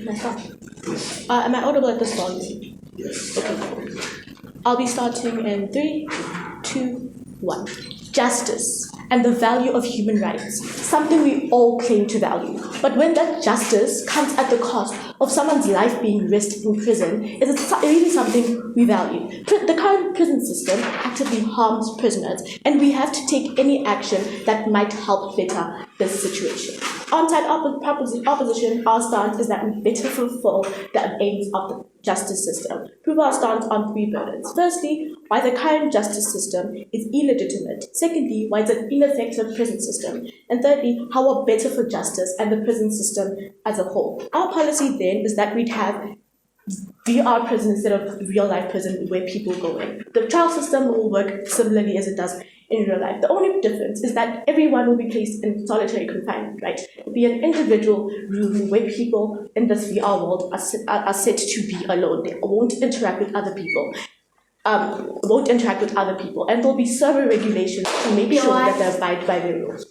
Am I audible at this volume? Yes. Okay, cool. I'll be starting in 3, 2, 1. Justice and the value of human rights, something we all claim to value. But when that justice comes at the cost of someone's life being risked in prison, is it really something we value? The current prison system actively harms prisoners, and we have to take any action that might help better this situation. On-side opposition, our stance is that we better fulfill the aims of the justice system. Prove our stance on 3 burdens. Firstly, why the current justice system is illegitimate. Secondly, why it's an ineffective prison system. And thirdly, how we're better for justice and the prison system as a whole. Our policy then is that we'd have VR prison instead of real life prison where people go in. The trial system will work similarly as it does in real life. The only difference is that everyone will be placed in solitary confinement, right? It will be an individual room where people in this VR world are set to be alone. They won't interact with other people. And there'll be server regulations to make sure that they abide by their rules.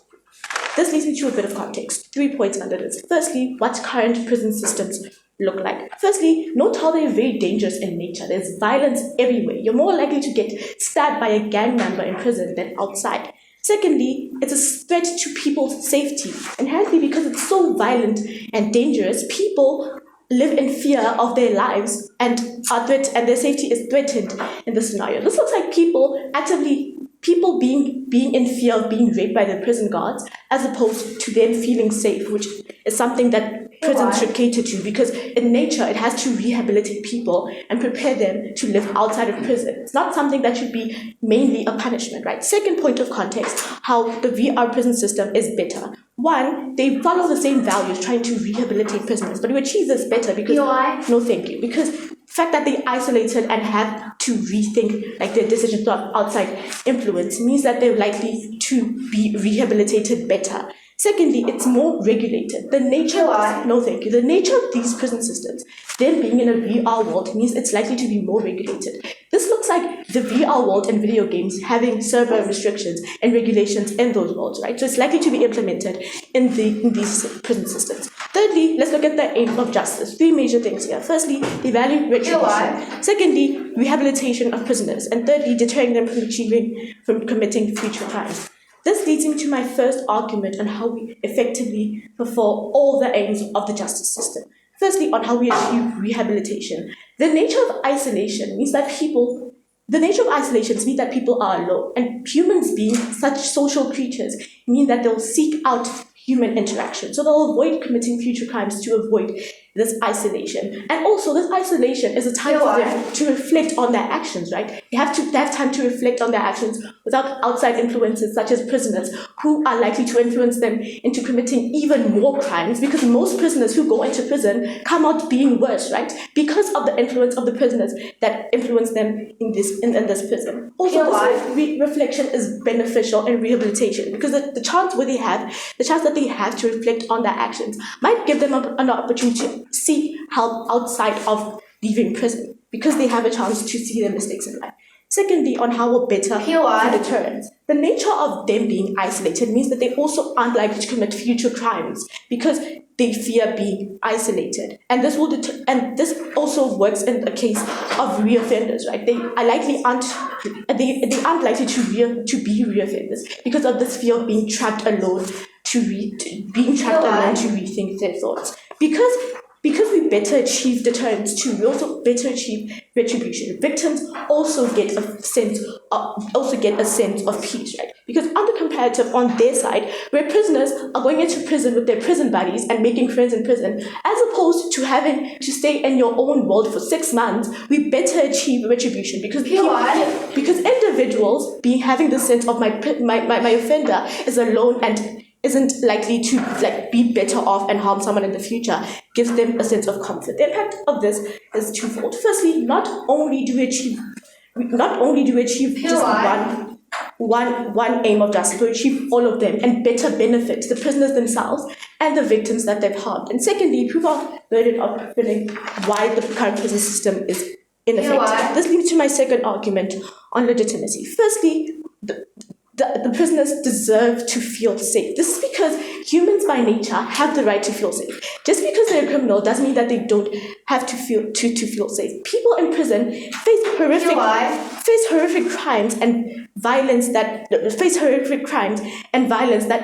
This leads me to a bit of context. 3 points under this. Firstly, what current prison systems look like. Firstly, note how they're very dangerous in nature. There's violence everywhere. You're more likely to get stabbed by a gang member in prison than outside. Secondly, it's a threat to people's safety. Inherently, because it's so violent and dangerous, people live in fear of their lives and their safety is threatened in this scenario. This looks like people being in fear of being raped by the prison guards, as opposed to them feeling safe, which is something that prisons should cater to, because in nature it has to rehabilitate people and prepare them to live outside of prison. It's not something that should be mainly a punishment, right? Second point of context, how the VR prison system is better. One, they follow the same values, trying to rehabilitate prisoners, but we achieve this better because no, thank you. Because the fact that they isolated and have to rethink their decisions of outside influence means that they're likely to be rehabilitated better. Secondly, it's more regulated. The nature of these prison systems, them being in a VR world, means it's likely to be more regulated. This looks like the VR world and video games having server restrictions and regulations in those worlds, right? So it's likely to be implemented in these prison systems. Thirdly, let's look at the aim of justice. 3 major things here. Firstly, they value retribution. Secondly, rehabilitation of prisoners. And thirdly, deterring them from committing future crimes. This leads me to my first argument on how we effectively fulfill all the aims of the justice system. Firstly, on how we achieve rehabilitation. The nature of isolation means that people are alone, and humans being such social creatures mean that they'll seek out human interaction. So they'll avoid committing future crimes to avoid this isolation. And also, this isolation is a time for them to reflect on their actions, right? They have time to reflect on their actions without outside influences, such as prisoners, who are likely to influence them into committing even more crimes, because most prisoners who go into prison come out being worse, right? Because of the influence of the prisoners that influence them in this prison. Also, this reflection is beneficial in rehabilitation, because the chance that they have to reflect on their actions might give them an opportunity to seek help outside of leaving prison, because they have a chance to see their mistakes in life. Secondly, on how we're better for deterrence. The nature of them being isolated means that they also aren't likely to commit future crimes because they fear being isolated. And this also works in the case of reoffenders, right? They aren't likely to be reoffenders because of this fear of being trapped alone to rethink their thoughts. Because we better achieve deterrence too, we also better achieve retribution. Victims also get a sense of peace, right? Because on the comparative, on their side, where prisoners are going into prison with their prison buddies and making friends in prison, as opposed to having to stay in your own world for 6 months, we better achieve retribution, because individuals having the sense of my offender is alone and isn't likely to be better off and harm someone in the future, gives them a sense of comfort. The impact of this is twofold. Firstly, not only do we achieve just one aim of justice, we achieve all of them and better benefit the prisoners themselves and the victims that they've harmed. And secondly, prove our burden of fulfilling why the current prison system is ineffective. This leads to my second argument on legitimacy. Firstly, the prisoners deserve to feel safe. This is because humans by nature have the right to feel safe. Just because they're a criminal doesn't mean that they don't have to feel safe. People in prison face horrific crimes and violence that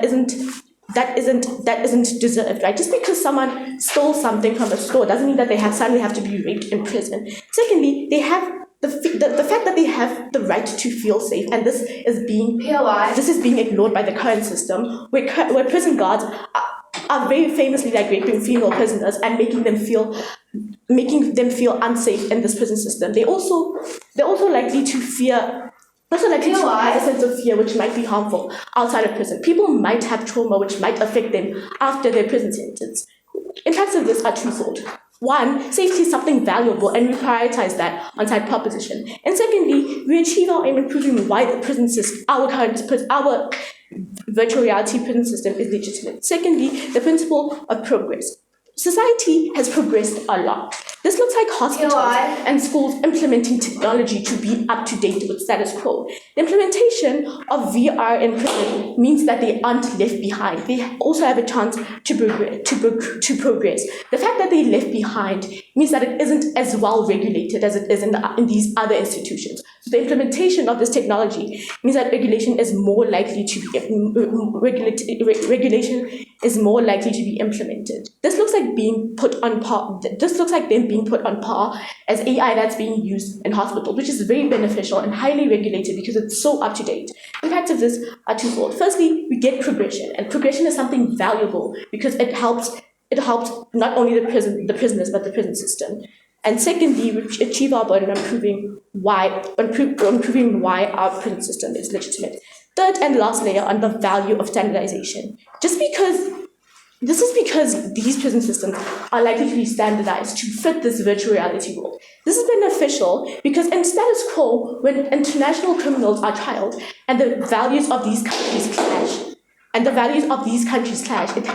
isn't deserved, right? Just because someone stole something from a store doesn't mean that they suddenly have to be raped in prison. Secondly, they have the fact that they have the right to feel safe, and this is being ignored by the current system, where prison guards are very famously like raping female prisoners and making them feel unsafe in this prison system. They're also likely to fear. Also likely to have a sense of fear which might be harmful outside of prison. People might have trauma which might affect them after their prison sentence. Impacts of this are twofold. One, safety is something valuable, and we prioritize that on side proposition. And secondly, we achieve our aim in proving why the prison system, our virtual reality prison system is legitimate. Secondly, the principle of progress. Society has progressed a lot. This looks like hospitals and schools implementing technology to be up to date with status quo. The implementation of VR in prison means that they aren't left behind. They also have a chance to progress. The fact that they're left behind means that it isn't as well regulated as it is in these other institutions. So the implementation of this technology means that regulation is more likely to be implemented. This looks like them being put on par as AI that's being used in hospitals, which is very beneficial and highly regulated because it's so up to date. Impacts of this are twofold. Firstly, we get progression, and progression is something valuable because it helps not only the prisoners but the prison system. And secondly, we achieve our burden on proving why our prison system is legitimate. Third and last layer on the value of standardization. This is because these prison systems are likely to be standardized to fit this virtual reality world. This is beneficial because in status quo, when international criminals are trialed and the values of these countries clash, it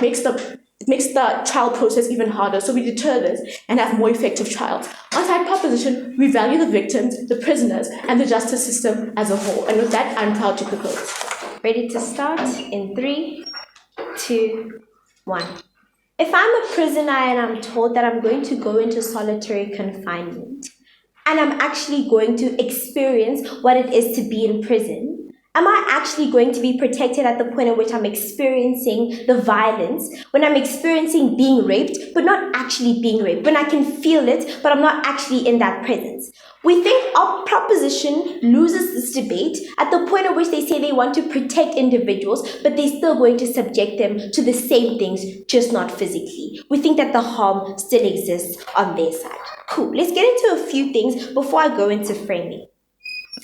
makes the trial process even harder. So we deter this and have more effective trials. On side proposition, we value the victims, the prisoners, and the justice system as a whole. And with that, I'm proud to propose. Ready to start in 3, 2, 1. If I'm a prisoner and I'm told that I'm going to go into solitary confinement and I'm actually going to experience what it is to be in prison, am I actually going to be protected at the point at which I'm experiencing the violence, when I'm experiencing being raped, but not actually being raped, when I can feel it, but I'm not actually in that presence? We think our proposition loses this debate at the point at which they say they want to protect individuals, but they're still going to subject them to the same things, just not physically. We think that the harm still exists on their side. Cool. Let's get into a few things before I go into framing.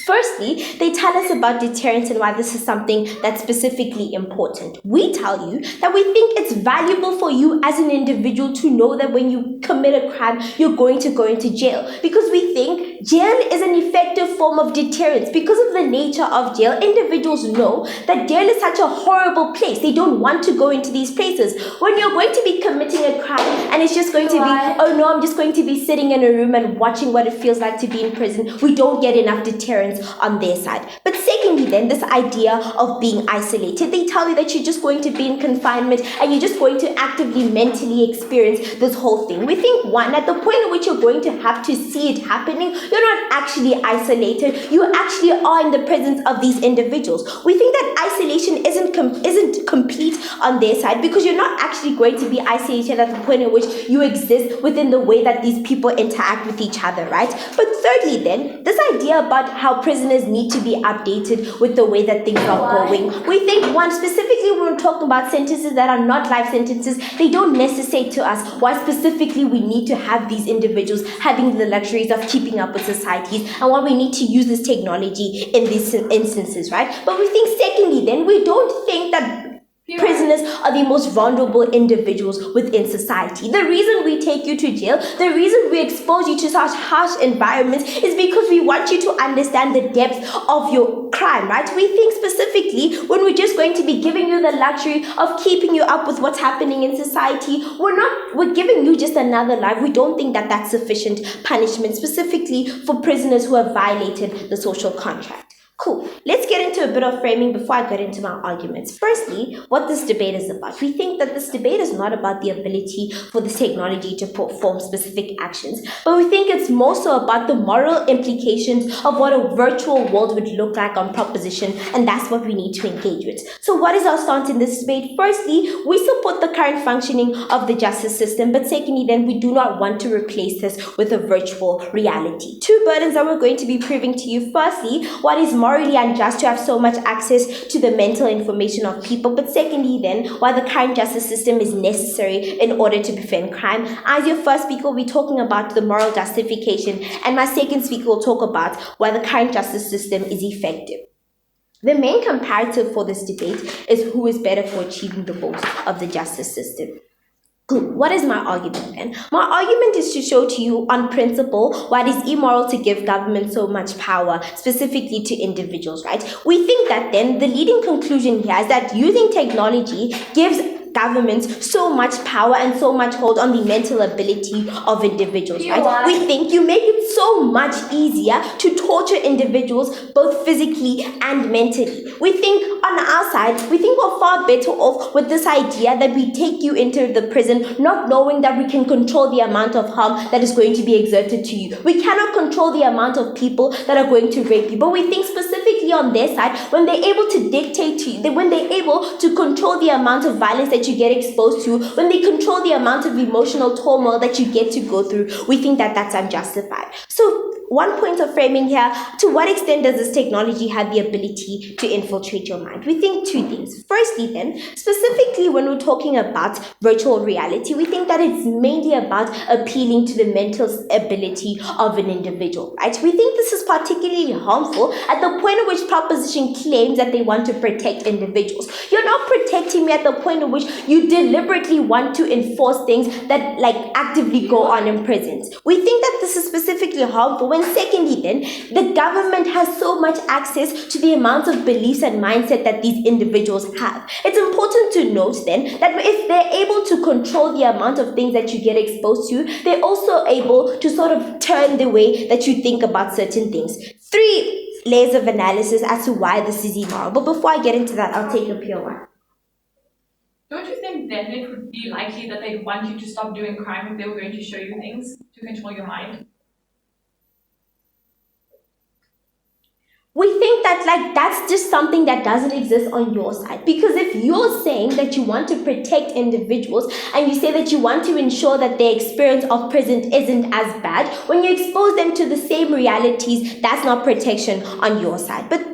Firstly, they tell us about deterrence and why this is something that's specifically important. We tell you that we think it's valuable for you as an individual to know that when you commit a crime, you're going to go into jail. Because we think jail is an effective form of deterrence. Because of the nature of jail, individuals know that jail is such a horrible place. They don't want to go into these places. When you're going to be committing a crime and it's just going to be, oh no, I'm just going to be sitting in a room and watching what it feels like to be in prison, we don't get enough deterrence on their side. But secondly then, this idea of being isolated, they tell you that you're just going to be in confinement and you're just going to actively mentally experience this whole thing. We think, one, at the point at which you're going to have to see it happening, you're not actually isolated, you actually are in the presence of these individuals. We think that isolation isn't complete on their side because you're not actually going to be isolated at the point at which you exist within the way that these people interact with each other, right? But thirdly then, this idea about how prisoners need to be updated with the way that things are going. We think, one, specifically when we're talking about sentences that are not life sentences, they don't necessitate to us why specifically we need to have these individuals having the luxuries of keeping up with societies and why we need to use this technology in these instances, right? But we think, secondly then, we don't think that prisoners are the most vulnerable individuals within society. The reason we take you to jail, the reason we expose you to such harsh environments is because we want you to understand the depth of your crime, right? We think specifically when we're just going to be giving you the luxury of keeping you up with what's happening in society, we're giving you just another life. We don't think that that's sufficient punishment specifically for prisoners who have violated the social contract. Cool. Let's get into a bit of framing before I get into my arguments. Firstly, what this debate is about. We think that this debate is not about the ability for this technology to perform specific actions, but we think it's more so about the moral implications of what a virtual world would look like on proposition, and that's what we need to engage with. So what is our stance in this debate? Firstly, we support the current functioning of the justice system, but secondly, then we do not want to replace this with a virtual reality. Two burdens that we're going to be proving to you. Firstly, what is morally unjust to have so much access to the mental information of people, but secondly then, why the current justice system is necessary in order to prevent crime. As your first speaker will be talking about the moral justification, and my second speaker will talk about why the current justice system is effective. The main comparative for this debate is who is better for achieving the goals of the justice system. What is my argument then? My argument is to show to you on principle why it is immoral to give government so much power, specifically to individuals, right? We think that then the leading conclusion here is that using technology gives governments so much power and so much hold on the mental ability of individuals, right? We think you make it so much easier to torture individuals both physically and mentally. We think on our side, we think we're far better off with this idea that we take you into the prison not knowing that we can control the amount of harm that is going to be exerted to you. We cannot control the amount of people that are going to rape you, but we think specifically on their side, when they're able to dictate to you, when they're able to control the amount of violence that you get exposed to, when they control the amount of emotional turmoil that you get to go through, we think that that's unjustified. So one point of framing here, to what extent does this technology have the ability to infiltrate your mind? We think two things. Firstly then, specifically when we're talking about virtual reality, we think that it's mainly about appealing to the mental ability of an individual, right? We think this is particularly harmful at the point at which proposition claims that they want to protect individuals. You're not protecting me at the point at which you deliberately want to enforce things that actively go on in prisons. We think that this is specifically harmful when secondly then, the government has so much access to the amount of beliefs and mindset that these individuals have. It's important to note then that if they're able to control the amount of things that you get exposed to, they're also able to sort of turn the way that you think about certain things. 3 layers of analysis as to why this is immoral. But before I get into that, I'll take a pure one. Don't you think then it would be likely that they'd want you to stop doing crime if they were going to show you things to control your mind? We think that that's just something that doesn't exist on your side. Because if you're saying that you want to protect individuals and you say that you want to ensure that their experience of prison isn't as bad, when you expose them to the same realities, that's not protection on your side. But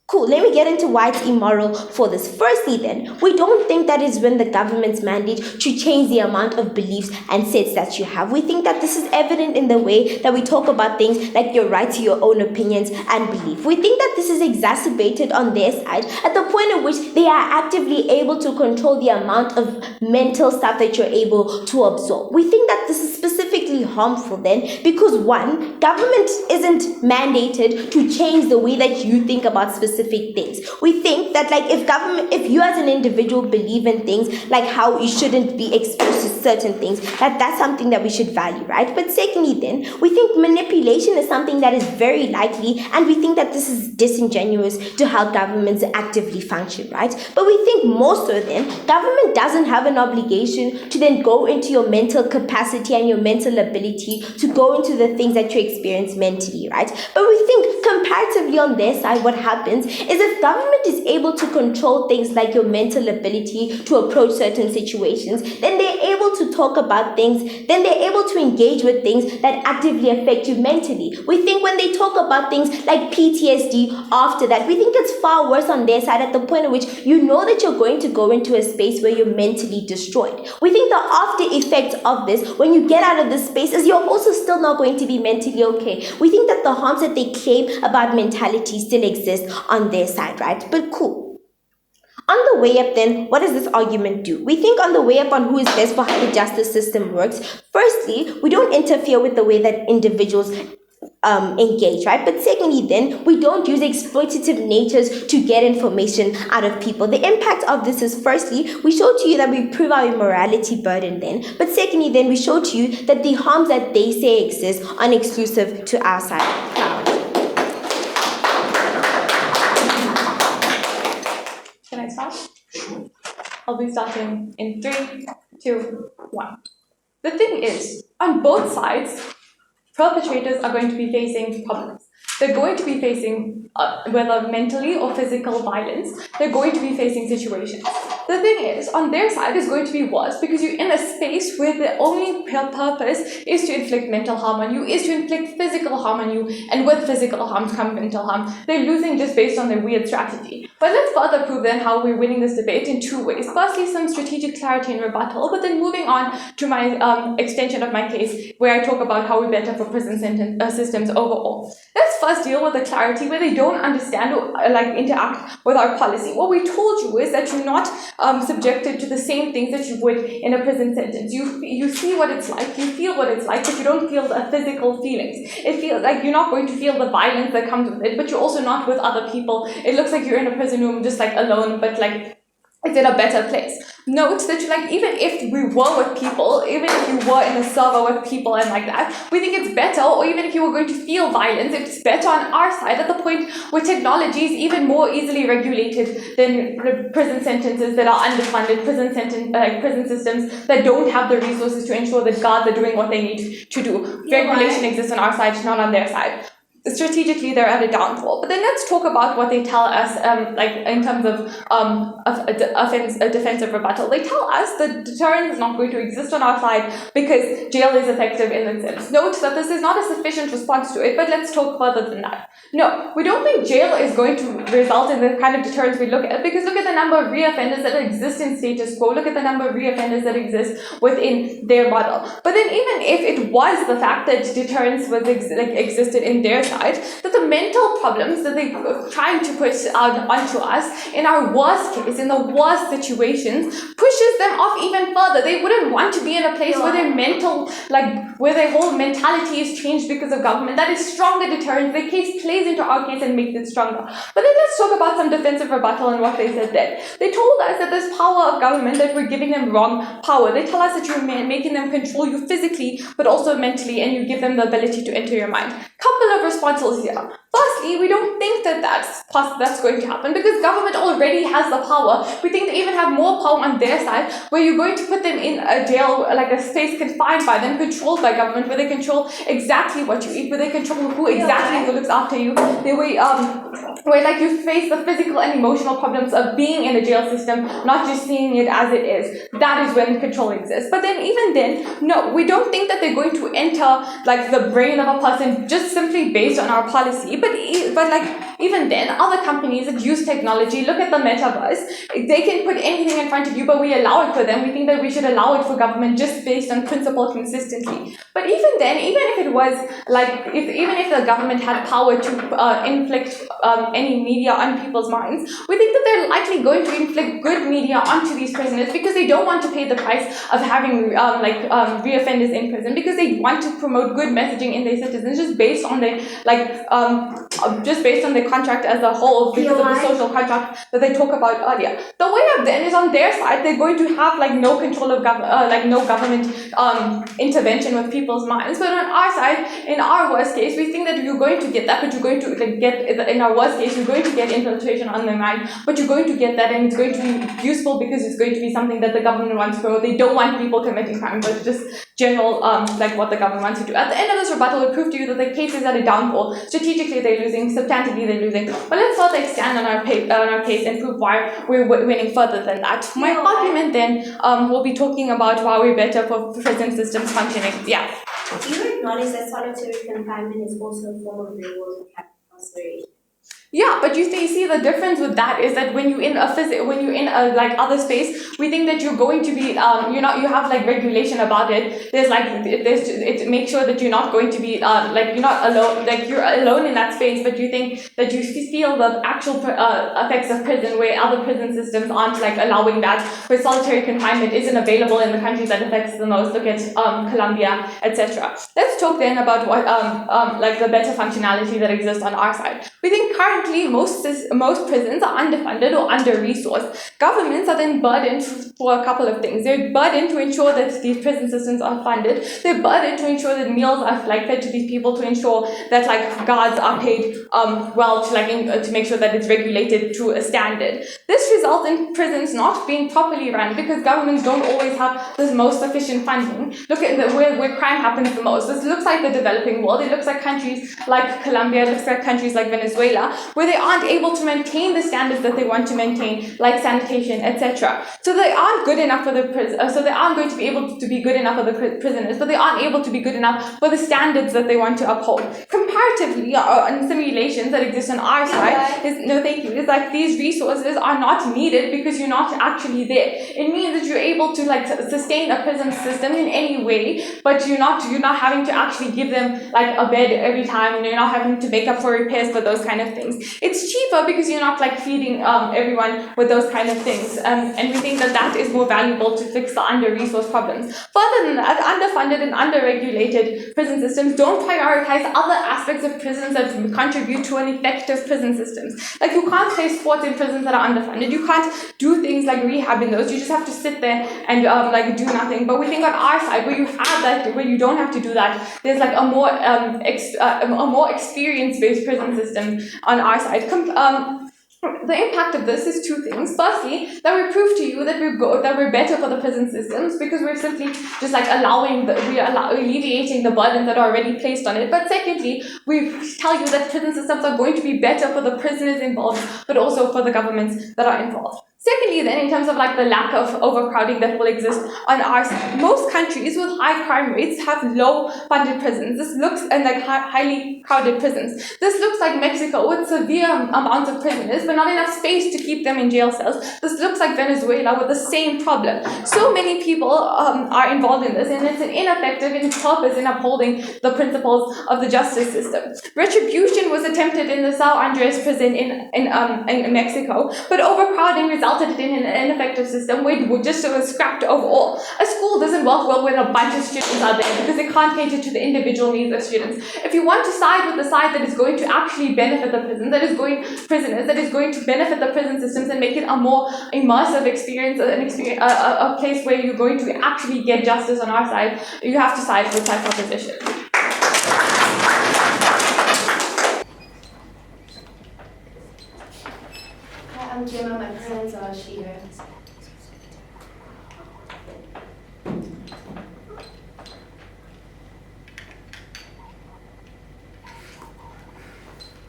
cool, let me get into why it's immoral for this. Firstly then, we don't think that it's been the government's mandate to change the amount of beliefs and sets that you have. We think that this is evident in the way that we talk about things like your right to your own opinions and belief. We think that this is exacerbated on their side at the point at which they are actively able to control the amount of mental stuff that you're able to absorb. We think that this is specifically harmful then because one, government isn't mandated to change the way that you think about specific things. We think that if you as an individual believe in things like how you shouldn't be exposed to certain things, that's something that we should value, right? But secondly then, we think manipulation is something that is very likely, and we think that this is disingenuous to how governments actively function, right? But we think more so then, government doesn't have an obligation to then go into your mental capacity and your mental ability to go into the things that you experience mentally, right? But we think comparatively on their side, what happens is if government is able to control things like your mental ability to approach certain situations, then they're able to talk about things, then they're able to engage with things that actively affect you mentally. We think when they talk about things like PTSD after that, we think it's far worse on their side at the point at which you know that you're going to go into a space where you're mentally destroyed. We think the after effects of this, when you get out of this space, is you're also still not going to be mentally okay. We think that the harms that they claim about mentality still exist on their side, right? But cool. On the way up then, what does this argument do? We think on the way up on who is best for how the justice system works, firstly, we don't interfere with the way that individuals engage, right? But secondly then, we don't use exploitative natures to get information out of people. The impact of this is firstly, we show to you that we prove our immorality burden then, but secondly then, we show to you that the harms that they say exist are exclusive to our side. I'll be starting in 3, 2, 1. The thing is, on both sides, perpetrators are going to be facing problems. They're going to be facing, whether mentally or physical violence, they're going to be facing situations. The thing is, on their side is going to be worse because you're in a space where the only purpose is to inflict mental harm on you, is to inflict physical harm on you, and with physical harm comes mental harm. They're losing just based on their weird strategy. But let's further prove then how we're winning this debate in 2 ways. Firstly, some strategic clarity and rebuttal, but then moving on to my extension of my case where I talk about how we're better for prison systems overall. Let's first deal with the clarity where they don't understand or interact with our policy. What we told you is that you're not subjected to the same things that you would in a prison sentence. You see what it's like, you feel what it's like, but you don't feel the physical feelings. It feels like you're not going to feel the violence that comes with it, but you're also not with other people. It looks like you're in a prison room just alone, but it's in a better place. Note that even if we were with people, even if you were in a server with people and like that, we think it's better, or even if you were going to feel violence, it's better on our side at the point where technology is even more easily regulated than prison sentences that are underfunded, prison systems that don't have the resources to ensure that guards are doing what they need to do. Regulation exists on our side, not on their side. Strategically, they're at a downfall. But then let's talk about what they tell us, in terms of a defensive rebuttal. They tell us that deterrence is not going to exist on our side because jail is effective in the sense. Note that this is not a sufficient response to it, but let's talk further than that. No, we don't think jail is going to result in the kind of deterrence we look at, because look at the number of reoffenders that exist in status quo. Look at the number of reoffenders that exist within their model. But then even if it was the fact that deterrence was existed in their side, that the mental problems that they're trying to put onto us in our worst case, in the worst situations, pushes them off even further. They wouldn't want to be in a place where their where their whole mentality is changed because of government. That is stronger deterrence. The case plays into our case and makes it stronger. But then let's talk about some defensive rebuttal and what they said there. They told us that this power of government, that we're giving them wrong power. They tell us that you're making them control you physically, but also mentally, and you give them the ability to enter your mind. Couple of responses here. Firstly, we don't think that that's going to happen because government already has the power. We think they even have more power on their side, where you're going to put them in a jail, like a space confined by them, controlled by government, where they control exactly what you eat, where they control who looks after you. Where you face the physical and emotional problems of being in a jail system, not just seeing it as it is. That is when control exists. But then even then, no, we don't think that they're going to enter the brain of a person just simply based on our policy. But even then, other companies that use technology, look at the metaverse, they can put anything in front of you, but we allow it for them. We think that we should allow it for government just based on principle consistently. But even then, even if it was even if the government had power to inflict any media on people's minds, we think that they're likely going to inflict good media onto these prisoners because they don't want to pay the price of having reoffenders in prison, because they want to promote good messaging in their citizens just based on their contract as a whole, because of the social contract that they talk about earlier. The way up then is on their side, they're going to have no control of no government intervention with people's minds. But on our side, in our worst case, we think that you're going to get that, but you're going to in our worst case, you're going to get infiltration on their mind, but you're going to get that, and it's going to be useful because it's going to be something that the government wants to promote. They don't want people committing crime, but just general what the government wants to do. At the end of this rebuttal, we prove to you that the case is at a downfall. Strategically, they're losing. Substantively, they're losing. But let's further expand on our case and prove why we're winning further than that. My argument then will be talking about why we're better for prison systems functioning. Yeah. Do you acknowledge that solitary confinement is also a form of reward and incarceration? Yeah, but you see the difference with that is that when you're in a other space, we think that you're going to be you have regulation about it. It makes sure that you're not going to be you're not alone, you're alone in that space, but you think that you feel the actual effects of prison, where other prison systems aren't allowing that, where solitary confinement isn't available in the countries that affects the most. Look at Colombia, etc. Let's talk then about what the better functionality that exists on our side. We think currently currently most prisons are underfunded or under-resourced. Governments are then burdened for a couple of things. They're burdened to ensure that these prison systems are funded. They're burdened to ensure that meals are fed to these people, to ensure that guards are paid well, to make sure that it's regulated to a standard. This results in prisons not being properly run because governments don't always have the most sufficient funding. Look at where crime happens the most. This looks like the developing world. It looks like countries like Colombia. It looks like countries like Venezuela, where they aren't able to maintain the standards that they want to maintain, like sanitation, etc. So they aren't good enough for the so they aren't going to be able to be good enough for the prisoners, but they aren't able to be good enough for the standards that they want to uphold. Comparatively, on simulations that exist on our side, is like these resources are not needed because you're not actually there. It means that you're able to sustain a prison system in any way, but you're not having to actually give them a bed every time, and you're not having to make up for repairs for those kind of things. It's cheaper because you're not feeding everyone with those kind of things, and we think that is more valuable to fix the under-resourced problems. Further than that, underfunded and under-regulated prison systems don't prioritize other aspects of prisons that contribute to an effective prison system. You can't play sports in prisons that are underfunded. You can't do things like rehab in those. You just have to sit there and do nothing. But we think on our side, where you have that, where you don't have to do that, there's a more experience-based prison system on our side. The impact of this is two things. Firstly, that we prove to you that we're better for the prison systems because we're simply just alleviating the burdens that are already placed on it. But secondly, we tell you that prison systems are going to be better for the prisoners involved, but also for the governments that are involved. Secondly, then, in terms of the lack of overcrowding that will exist on our side, most countries with high crime rates have low-funded prisons. This looks highly crowded prisons. This looks like Mexico with severe amounts of prisoners, but not enough space to keep them in jail cells. This looks like Venezuela with the same problem. So many people are involved in this, and it's an ineffective purpose in upholding the principles of the justice system. Retribution was attempted in the Sao Andres prison in Mexico, but overcrowding resulted in an ineffective system where it just was scrapped overall. A school doesn't work well when a bunch of students are there because it can't cater to the individual needs of students. If you want to side with the side that is going to actually benefit the prisoners, that is going to benefit the prison systems and make it a more immersive experience, a place where you're going to actually get justice on our side, you have to side with that proposition. I'm Chuma, my pronouns are she, her.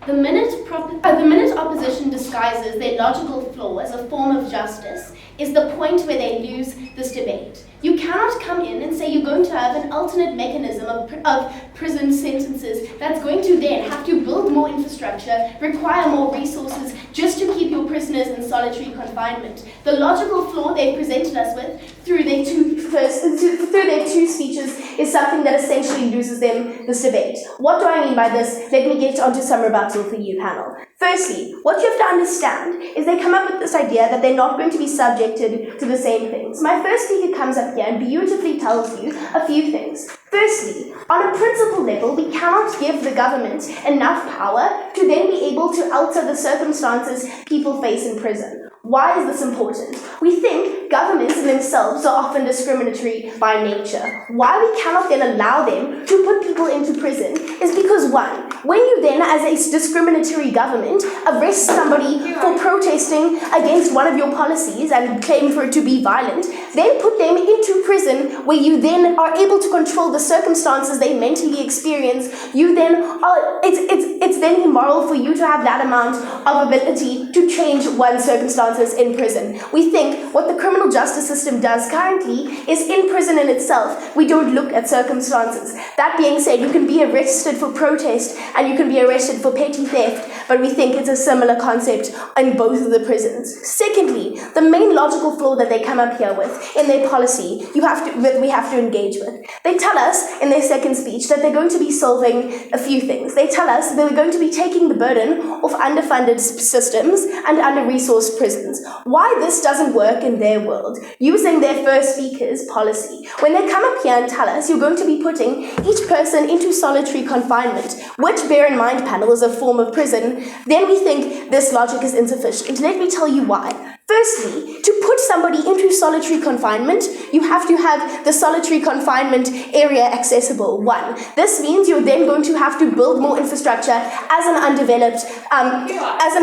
The minute opposition disguises their logical flaw as a form of justice is the point where they lose this debate. You cannot come in and say you're going to have an alternate mechanism of prison sentences that's going to then have to build more infrastructure, require more resources just to keep your prisoners in solitary confinement. The logical flaw they presented us with through their two speeches is something that essentially loses them this debate. What do I mean by this? Let me get onto some rebuttal for you, panel. Firstly, what you have to understand is they come up with this idea that they're not going to be subjected to the same things. My first speaker comes up here and beautifully tells you a few things. Firstly, on a principle level, we cannot give the government enough power to then be able to alter the circumstances people face in prison. Why is this important? We think governments in themselves are often discriminatory by nature. Why we cannot then allow them to put people into prison is because, one, when you then, as a discriminatory government, arrest somebody for protesting against one of your policies and claim for it to be violent, then put them into prison where you then are able to control the circumstances they mentally experience, you then are, it's then immoral for you to have that amount of ability to change one's circumstances in prison. We think what the criminal justice system does currently is in prison in itself, we don't look at circumstances. That being said, you can be arrested for protest and you can be arrested for petty theft, but we think it's a similar concept in both of the prisons. Secondly, the main logical flaw that they come up here with in their policy, we have to engage with. They tell us in their second speech that they're going to be solving a few things. They tell us they're going to be taking the burden of underfunded systems and under-resourced prisons. Why this doesn't work in their world, using their first speaker's policy. When they come up here and tell us you're going to be putting each person into solitary confinement, which, bear in mind, panel, is a form of prison then we think this logic is insufficient. Let me tell you why. Firstly, to put somebody into solitary confinement, you have to have the solitary confinement area accessible. One, this means you're then going to have to build more infrastructure as an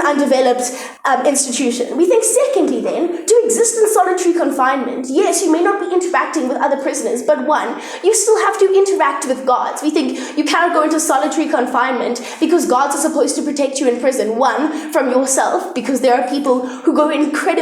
undeveloped institution. We think secondly then, to exist in solitary confinement, yes, you may not be interacting with other prisoners, but one, you still have to interact with guards. We think you cannot go into solitary confinement because guards are supposed to protect you in prison. One, from yourself, because there are people who go incredibly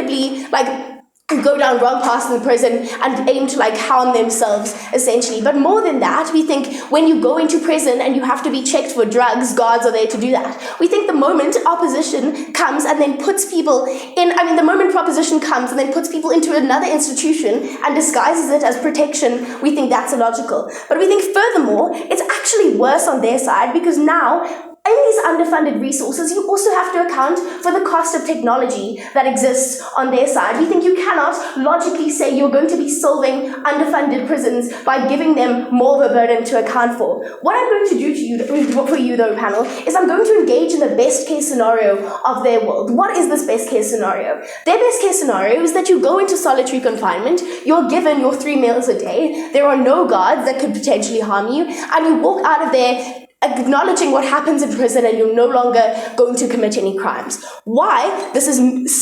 go down wrong paths in prison and aim to harm themselves essentially. But more than that, we think when you go into prison and you have to be checked for drugs, guards are there to do that. We think the moment opposition comes and then puts people the moment proposition comes and then puts people into another institution and disguises it as protection, we think that's illogical. But we think furthermore, it's actually worse on their side, because now in these underfunded resources, you also have to account for the cost of technology that exists on their side. We think you cannot logically say you're going to be solving underfunded prisons by giving them more of a burden to account for. What I'm going to do for you though, panel, is I'm going to engage in the best case scenario of their world. What is this best case scenario? Their best case scenario is that you go into solitary confinement, you're given your 3 meals a day, there are no guards that could potentially harm you, and you walk out of there acknowledging what happens in prison and you're no longer going to commit any crimes. Why this is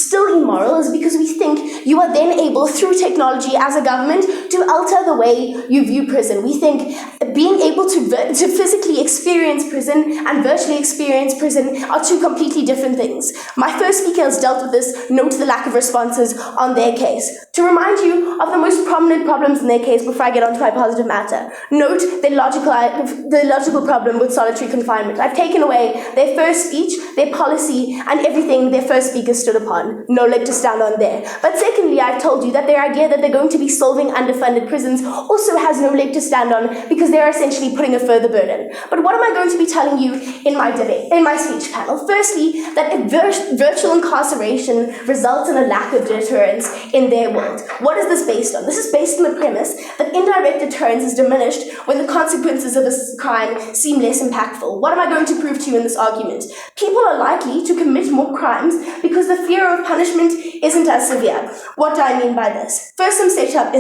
still immoral is because we think you are then able, through technology as a government, to alter the way you view prison. We think being able to physically experience prison and virtually experience prison are two completely different things. My first speaker has dealt with this. Note the lack of responses on their case. To remind you of the most prominent problems in their case before I get on to my positive matter, note the logical problem with solitary confinement. I've taken away their first speech, their policy, and everything their first speaker stood upon. No leg to stand on there. But secondly, I've told you that their idea that they're going to be solving underfunded prisons also has no leg to stand on, because they're essentially putting a further burden. But what am I going to be telling you in my speech panel? Firstly, that virtual incarceration results in a lack of deterrence in their world. What is this based on? This is based on the premise that indirect deterrence is diminished when the consequences of a crime seem less impactful. What am I going to prove to you in this argument? People are likely to commit more crimes because the fear of punishment isn't as severe. What do I mean by this? First, some setup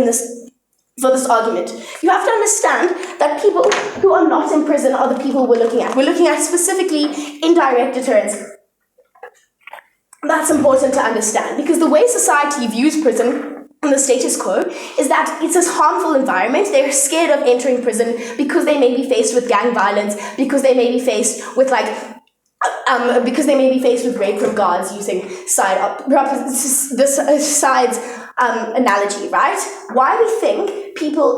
for this argument. You have to understand that people who are not in prison are the people we're looking at. We're looking at specifically indirect deterrence. That's important to understand, because the way society views prison and the status quo is that it's this harmful environment. They're scared of entering prison because they may be faced with gang violence, because they may be faced with rape from guards, using this side's analogy, right? Why we think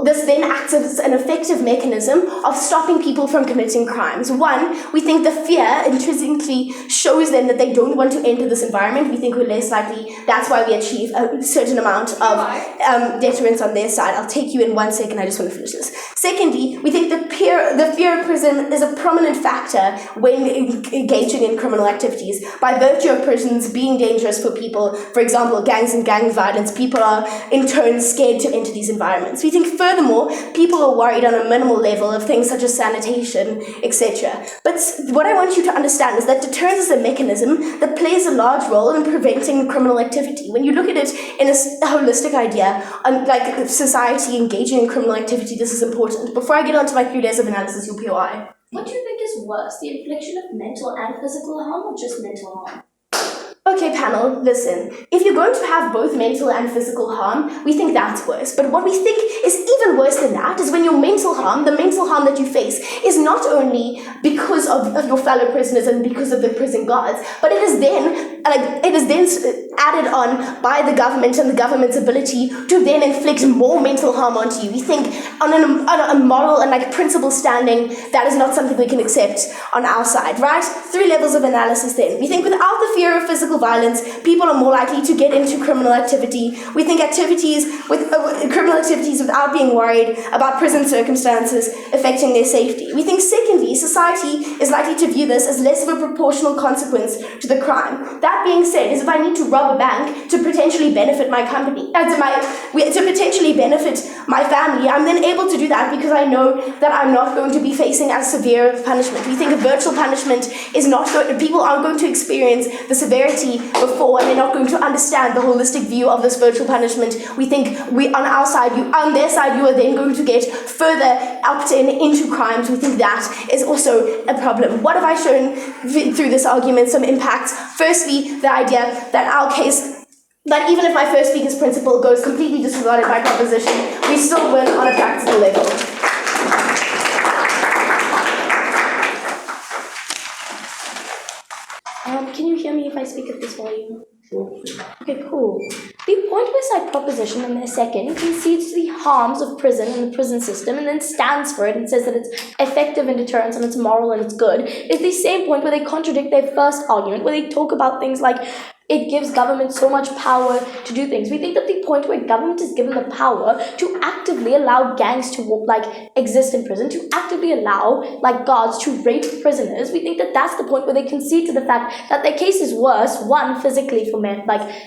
this then acts as an effective mechanism of stopping people from committing crimes. One, we think the fear intrinsically shows them that they don't want to enter this environment. We think we're less likely. That's why we achieve a certain amount of deterrence on their side. I'll take you in 1 second. I just want to finish this. Secondly, we think the fear of prison is a prominent factor when engaging in criminal activities. By virtue of prisons being dangerous for people, for example, gangs and gang violence, people are in turn scared to enter these environments. We think furthermore, people are worried on a minimal level of things such as sanitation, etc. But what I want you to understand is that deterrence is a mechanism that plays a large role in preventing criminal activity. When you look at it in a holistic idea, like society engaging in criminal activity, this is important. Before I get on to my 3 layers of analysis, you'll POI. What do you think is worse, the infliction of mental and physical harm, or just mental harm? Okay, panel, listen. If you're going to have both mental and physical harm, we think that's worse. But what we think is even worse than that is when your mental harm, the mental harm that you face, is not only because of your fellow prisoners and because of the prison guards, but it is then added on by the government and the government's ability to then inflict more mental harm onto you. We think on a moral and principle standing, that is not something we can accept on our side, right? 3 levels of analysis then. We think without the fear of physical violence, people are more likely to get into criminal activity. We think criminal activities without being worried about prison circumstances affecting their safety. We think secondly, society is likely to view this as less of a proportional consequence to the crime. That being said, is if I need to rob a bank to potentially benefit my company, to potentially benefit my family, I'm then able to do that because I know that I'm not going to be facing as severe of punishment. We think a virtual punishment is not good. People aren't going to experience the severity before, and they're not going to understand the holistic view of this virtual punishment. We think on their side, you are then going to get further opted into crimes. We think that is also a problem. What have I shown through this argument? Some impacts. Firstly, the idea that our case, that even if my first speaker's principle goes completely disregarded by proposition, we still win on a practical level. Can you hear me if I speak at this volume? Okay, cool. The point where side proposition in their second concedes to the harms of prison and the prison system and then stands for it and says that it's effective in deterrence and it's moral and it's good is the same point where they contradict their first argument, where they talk about things like it gives government so much power to do things. We think that the point where government is given the power to actively allow gangs to exist in prison, to actively allow guards to rape prisoners, we think that that's the point where they concede to the fact that their case is worse, one, physically for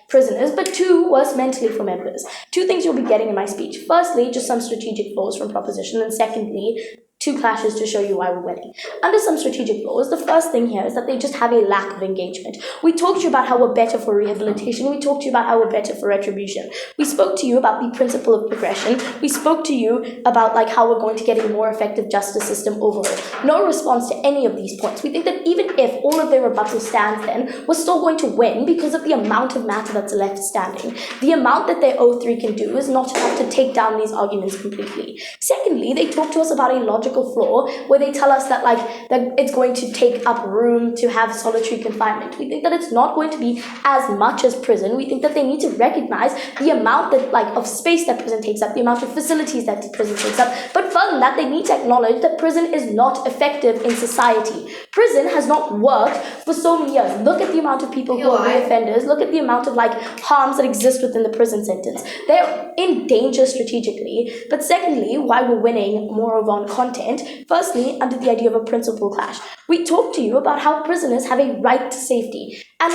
prisoners, but two, worse mentally for members. Two things you'll be getting in my speech. Firstly, just some strategic flaws from proposition, and secondly, two clashes to show you why we're winning. Under some strategic flaws, the first thing here is that they just have a lack of engagement. We talked to you about how we're better for rehabilitation. We talked to you about how we're better for retribution. We spoke to you about the principle of progression. We spoke to you about how we're going to get a more effective justice system overall. No response to any of these points. We think that even if all of their rebuttal stands then, we're still going to win because of the amount of matter that's left standing. The amount that their O3 can do is not enough to take down these arguments completely. Secondly, they talk to us about a logical flaw where they tell us that that it's going to take up room to have solitary confinement. We think that it's not going to be as much as prison. We think that they need to recognize the amount that of space that prison takes up, the amount of facilities that prison takes up, but further than that, they need to acknowledge that prison is not effective in society. Prison has not worked for so many years. Look at the amount of people who are reoffenders. Look at the amount of harms that exist within the prison sentence. They're in danger strategically. But secondly, why we're winning more of on content, firstly, under the idea of a principal clash. We talked to you about how prisoners have a right to safety. And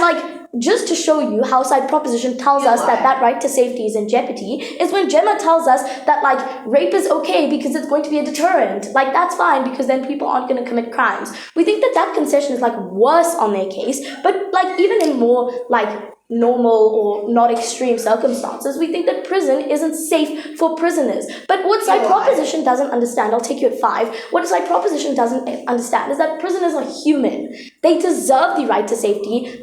just to show you how side proposition tells us that that right to safety is in jeopardy, is when Gemma tells us that rape is okay because it's going to be a deterrent. That's fine because then people aren't going to commit crimes. We think that concession is worse on their case, but even in more normal or not extreme circumstances, we think that prison isn't safe for prisoners. But what side proposition doesn't understand, I'll take you at 5, what side proposition doesn't understand is that prisoners are human. They deserve the right to safety.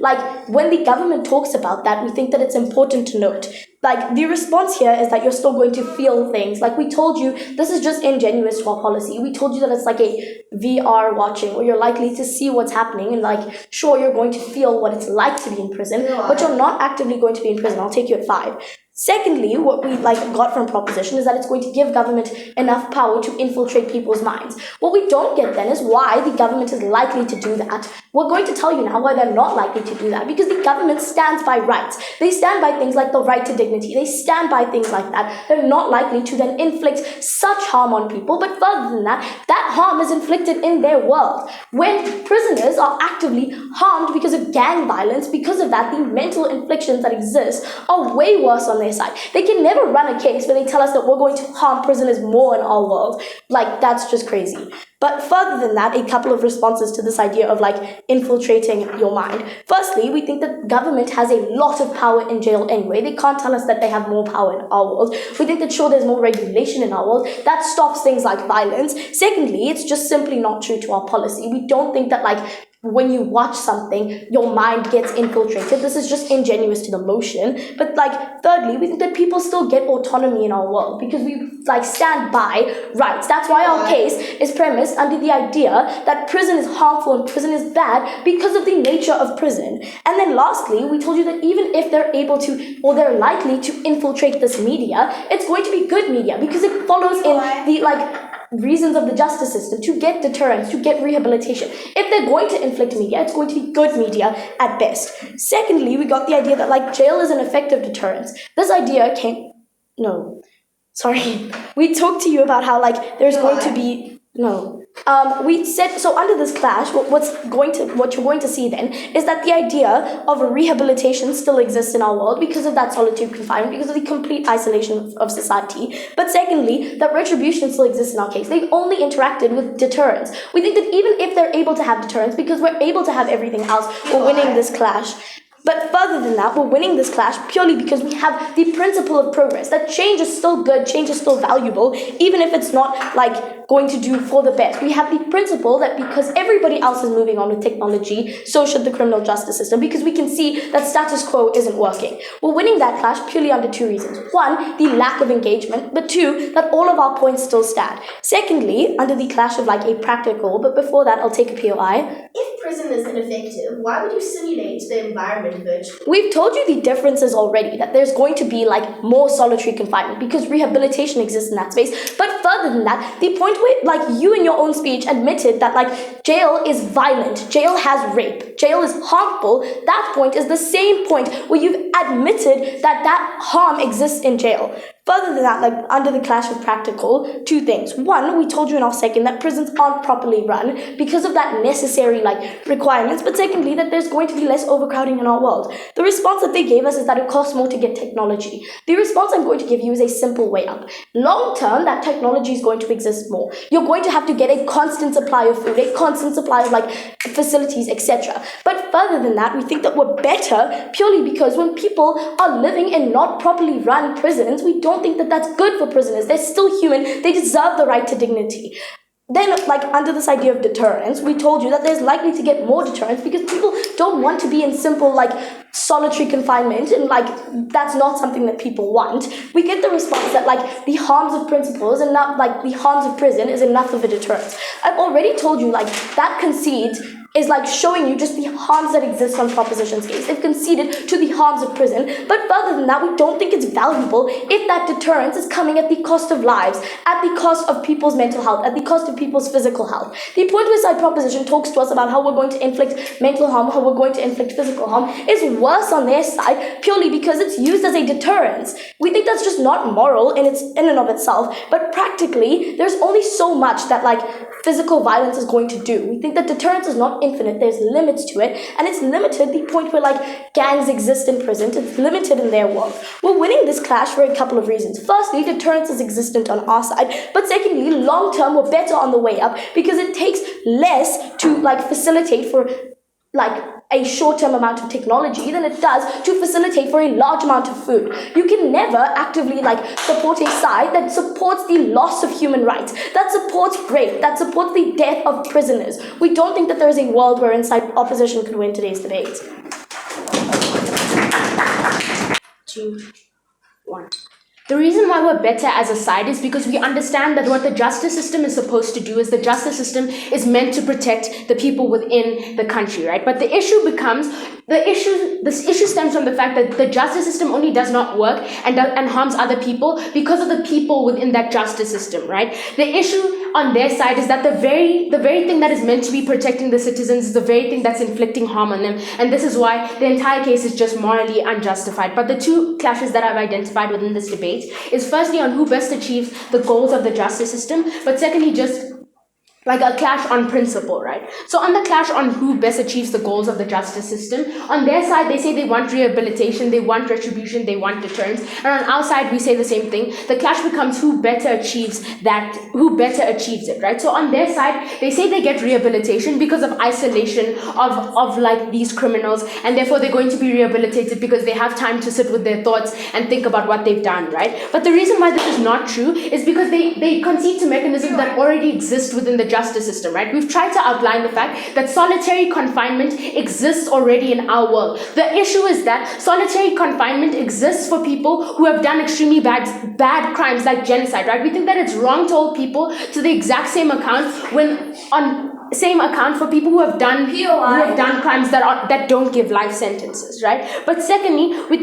When the government talks about that, we think that it's important to note. The response here is that you're still going to feel things. We told you, this is just ingenuous to our policy. We told you that it's a VR watching, where you're likely to see what's happening, and sure, you're going to feel what it's like to be in prison, but you're not actively going to be in prison. I'll take you at 5. Secondly, what we got from proposition is that it's going to give government enough power to infiltrate people's minds. What we don't get then is why the government is likely to do that. We're going to tell you now why they're not likely to do that, because the government stands by rights. They stand by things like the right to dignity. They stand by things like that. They're not likely to then inflict such harm on people, but further than that, that harm is inflicted in their world. When prisoners are actively harmed because of gang violence, because of that, the mental inflictions that exist are way worse on their side. They can never run a case where they tell us that we're going to harm prisoners more in our world. That's just crazy. But further than that, a couple of responses to this idea of infiltrating your mind. Firstly, we think that government has a lot of power in jail anyway. They can't tell us that they have more power in our world. We think that sure, there's more regulation in our world. That stops things like violence. Secondly, it's just simply not true to our policy. We don't think that when you watch something, your mind gets infiltrated. This is just ingenuous to the motion. But thirdly, we think that people still get autonomy in our world because we stand by rights. That's why our case is premised under the idea that prison is harmful and prison is bad because of the nature of prison. And then lastly, we told you that even if they're able to, or they're likely to infiltrate this media, it's going to be good media because it follows in the reasons of the justice system to get deterrence, to get rehabilitation. If they're going to inflict media, it's going to be good media at best. Secondly, we got the idea that jail is an effective deterrence. This idea came, we talked to you about how there's going to be, we said, so under this clash, what you're going to see then is that the idea of rehabilitation still exists in our world because of that solitary confinement, because of the complete isolation of society. But secondly, that retribution still exists in our case. They've only interacted with deterrence. We think that even if they're able to have deterrence, because we're able to have everything else, we're winning this clash. But further than that, we're winning this clash purely because we have the principle of progress, that change is still good, change is still valuable, even if it's not like going to do for the best. We have the principle that because everybody else is moving on with technology, so should the criminal justice system, because we can see that status quo isn't working. We're winning that clash purely under two reasons. One, the lack of engagement, but two, that all of our points still stand. Secondly, under the clash of like a practical, but before that, I'll take a POI. If prison is ineffective, why would you simulate the environment virtually? We've told you the differences already, that there's going to be like more solitary confinement because rehabilitation exists in that space. But further than that, the point where like you in your own speech admitted that like jail is violent, jail has rape, jail is harmful, that point is the same point where you've admitted that that harm exists in jail. Further than that, like under the clash of practical, two things. One, we told you in our second that prisons aren't properly run because of that necessary like requirements. But secondly, that there's going to be less overcrowding in our world. The response that they gave us is that it costs more to get technology. The response I'm going to give you is a simple way up. Long term, that technology is going to exist more. You're going to have to get a constant supply of food, a constant supply of like facilities, etc. But further than that, we think that we're better purely because when people are living in not properly run prisons, we don't think that that's good for prisoners. They're still human. They deserve the right to dignity. Then, like, under this idea of deterrence, we told you that there's likely to get more deterrence because people don't want to be in simple, like, solitary confinement, and, like, that's not something that people want. We get the response that, like, the harms of principles and not, like, the harms of prison is enough of a deterrence. I've already told you, like, that concedes is like showing you just the harms that exist on Proposition's case. They've conceded to the harms of prison, but further than that, we don't think it's valuable if that deterrence is coming at the cost of lives, at the cost of people's mental health, at the cost of people's physical health. The point where side Proposition talks to us about how we're going to inflict mental harm, how we're going to inflict physical harm, is worse on their side purely because it's used as a deterrence. We think that's just not moral in and of itself, but practically, there's only so much that like physical violence is going to do. We think that deterrence is not infinite, there's limits to it, and it's limited the point where like gangs exist in prison, it's limited in their world. We're winning this clash for a couple of reasons. Firstly, deterrence is existent on our side, but secondly, long term we're better on the way up because it takes less to like facilitate for like a short-term amount of technology than it does to facilitate for a large amount of food. You can never actively like support a side that supports the loss of human rights, that supports rape, that supports the death of prisoners. We don't think that there is a world where inside opposition could win today's debate. 2, 1. The reason why we're better as a side is because we understand that what the justice system is supposed to do is the justice system is meant to protect the people within the country, right? But the issue becomes, this issue stems from the fact that the justice system only does not work and harms other people because of the people within that justice system, right? The issue on their side is that the very thing that is meant to be protecting the citizens is the very thing that's inflicting harm on them, and this is why the entire case is just morally unjustified. But the two clashes that I've identified within this debate is firstly on who best achieves the goals of the justice system, but secondly just like a clash on principle, right? So on the clash on who best achieves the goals of the justice system, on their side they say they want rehabilitation, they want retribution, they want deterrence, and on our side we say the same thing. The clash becomes who better achieves it, right? So on their side they say they get rehabilitation because of isolation of like these criminals, and therefore they're going to be rehabilitated because they have time to sit with their thoughts and think about what they've done, right? But the reason why this is not true is because they concede to mechanisms that already exist within the justice system, right? We've tried to outline the fact that solitary confinement exists already in our world. The issue is that solitary confinement exists for people who have done extremely bad crimes like genocide, right? We think that it's wrong to hold people to the exact same account for people who have done crimes that don't give life sentences, right? But secondly, we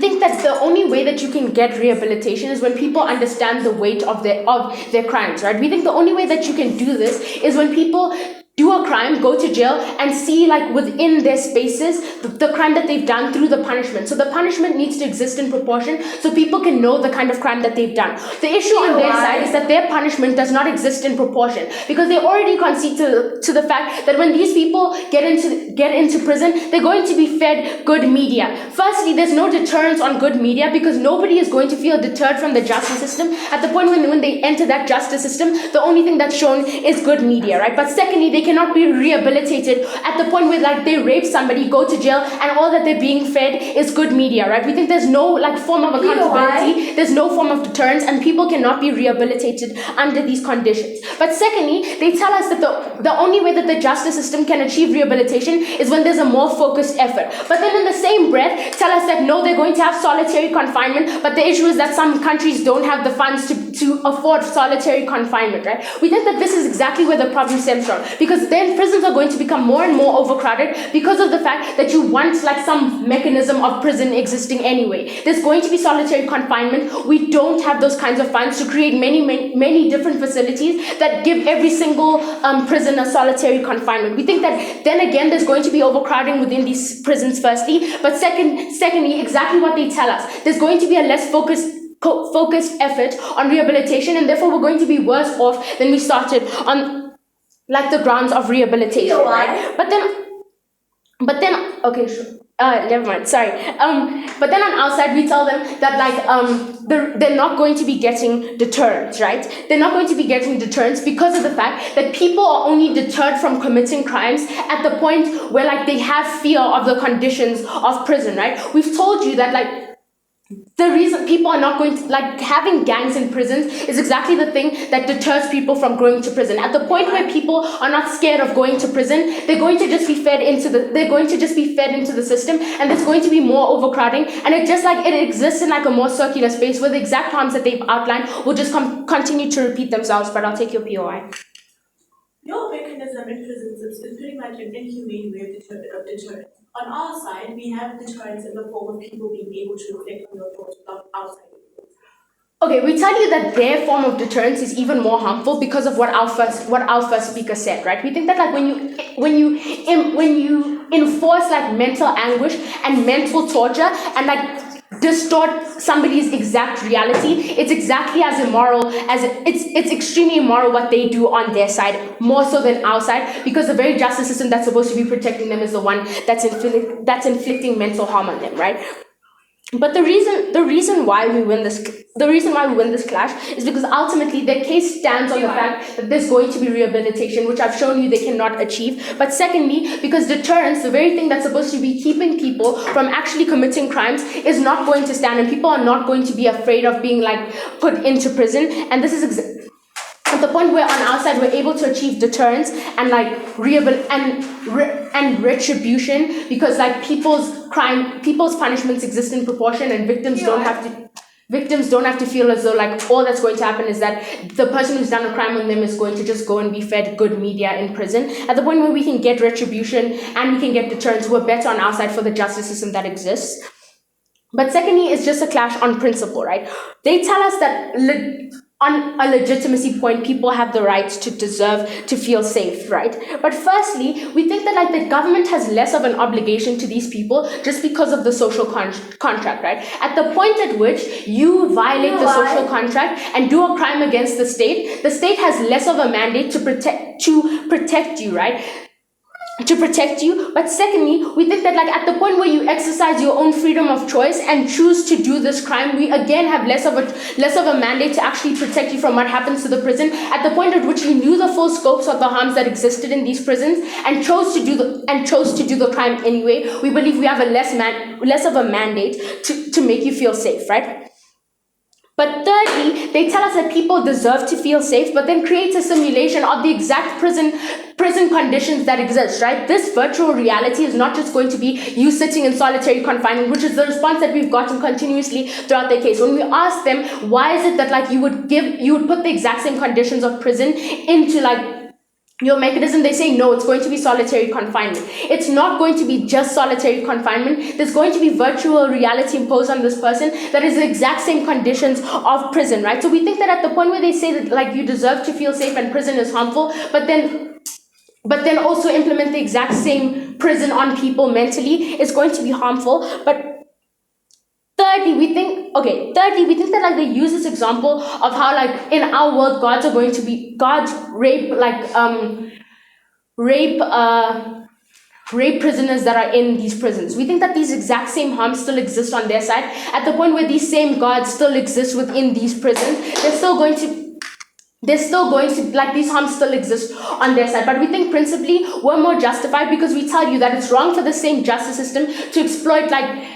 think that the only way that you can get rehabilitation is when people understand the weight of their crimes, right? We think the only way that you can do this is when people do a crime, go to jail, and see like within their spaces the crime that they've done through the punishment. So the punishment needs to exist in proportion so people can know the kind of crime that they've done. The issue on their side is that their punishment does not exist in proportion because they already concede to the fact that when these people get into prison, they're going to be fed good media. Firstly, there's no deterrence on good media because nobody is going to feel deterred from the justice system at the point when they enter that justice system. The only thing that's shown is good media, right? But secondly, they cannot be rehabilitated at the point where like they rape somebody, go to jail, and all that they're being fed is good media, right? We think there's no like form of accountability, there's no form of deterrence, and people cannot be rehabilitated under these conditions. But secondly, they tell us that the only way that the justice system can achieve rehabilitation is when there's a more focused effort. But then in the same breath, tell us that no, they're going to have solitary confinement, but the issue is that some countries don't have the funds to afford solitary confinement, right? We think that this is exactly where the problem stems from, because then prisons are going to become more and more overcrowded because of the fact that you want like some mechanism of prison existing anyway. There's going to be solitary confinement. We don't have those kinds of funds to create many different facilities that give every single prisoner solitary confinement. We think that then again there's going to be overcrowding within these prisons firstly, but secondly, exactly what they tell us, there's going to be a less focused effort on rehabilitation, and therefore we're going to be worse off than we started on like the grounds of rehabilitation, right? But then okay, sure. Never mind, sorry. But then on our side, we tell them that like they're not going to be getting deterrence, right? They're not going to be getting deterrence because of the fact that people are only deterred from committing crimes at the point where like they have fear of the conditions of prison, right? We've told you that like the reason people are not going to, like, having gangs in prisons is exactly the thing that deters people from going to prison. At the point where people are not scared of going to prison, they're going to just be fed into the system, and there's going to be more overcrowding, and it exists in like a more circular space where the exact harms that they've outlined will just continue to repeat themselves. But I'll take your POI. Your mechanism in prisons is pretty much an inhumane way of deterrence. On our side, we have deterrence in the form of people being able to reflect on your thoughts without outside influence. Okay, we tell you that their form of deterrence is even more harmful because of what our first speaker said, right? We think that like when you enforce like mental anguish and mental torture and like distort somebody's exact reality, it's exactly as immoral as it's extremely immoral what they do on their side, more so than our side, because the very justice system that's supposed to be protecting them is the one that's inflicting mental harm on them, right? But the reason why we win this clash is because ultimately their case stands on the fact that there's going to be rehabilitation, which I've shown you they cannot achieve. But secondly, because deterrence, the very thing that's supposed to be keeping people from actually committing crimes, is not going to stand, and people are not going to be afraid of being like put into prison. And this is at the point where on our side we're able to achieve deterrence and like and retribution, because like people's punishments exist in proportion, and victims don't have to feel as though like all that's going to happen is that the person who's done a crime on them is going to just go and be fed good media in prison. At the point where we can get retribution and we can get deterrence, we're better on our side for the justice system that exists. But secondly, it's just a clash on principle, right? They tell us that on a legitimacy point, people have the right to deserve to feel safe, right? But firstly, we think that like the government has less of an obligation to these people just because of the social contract, right? At the point at which you violate the social contract and do a crime against the state has less of a mandate to protect you, right? To protect you. But secondly, we think that like at the point where you exercise your own freedom of choice and choose to do this crime, we again have less of a mandate to actually protect you from what happens to the prison. At the point at which you knew the full scopes of the harms that existed in these prisons and chose to do the crime anyway, we believe we have a less of a mandate to make you feel safe, right? But thirdly, they tell us that people deserve to feel safe, but then creates a simulation of the exact prison conditions that exist, right? This virtual reality is not just going to be you sitting in solitary confinement, which is the response that we've gotten continuously throughout their case. When we ask them, why is it that like you would put the exact same conditions of prison into like your mechanism, they say no, it's going to be solitary confinement. It's not going to be just solitary confinement. There's going to be virtual reality imposed on this person that is the exact same conditions of prison, right? So we think that at the point where they say that like you deserve to feel safe and prison is harmful, but then but then also implement the exact same prison on people mentally is going to be harmful. But thirdly, we think that like they use this example of how like in our world gods rape prisoners that are in these prisons. We think that these exact same harms still exist on their side. At the point where these same gods still exist within these prisons, they're still going to like these harms still exist on their side. But we think principally we're more justified because we tell you that it's wrong for the same justice system to exploit like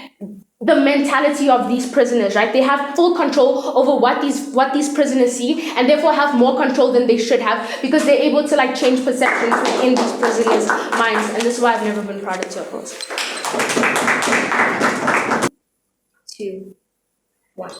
the mentality of these prisoners, right? They have full control over what these prisoners see, and therefore have more control than they should have because they're able to like change perceptions within these prisoners' minds. And this is why I've never been proud to oppose. 2, 1.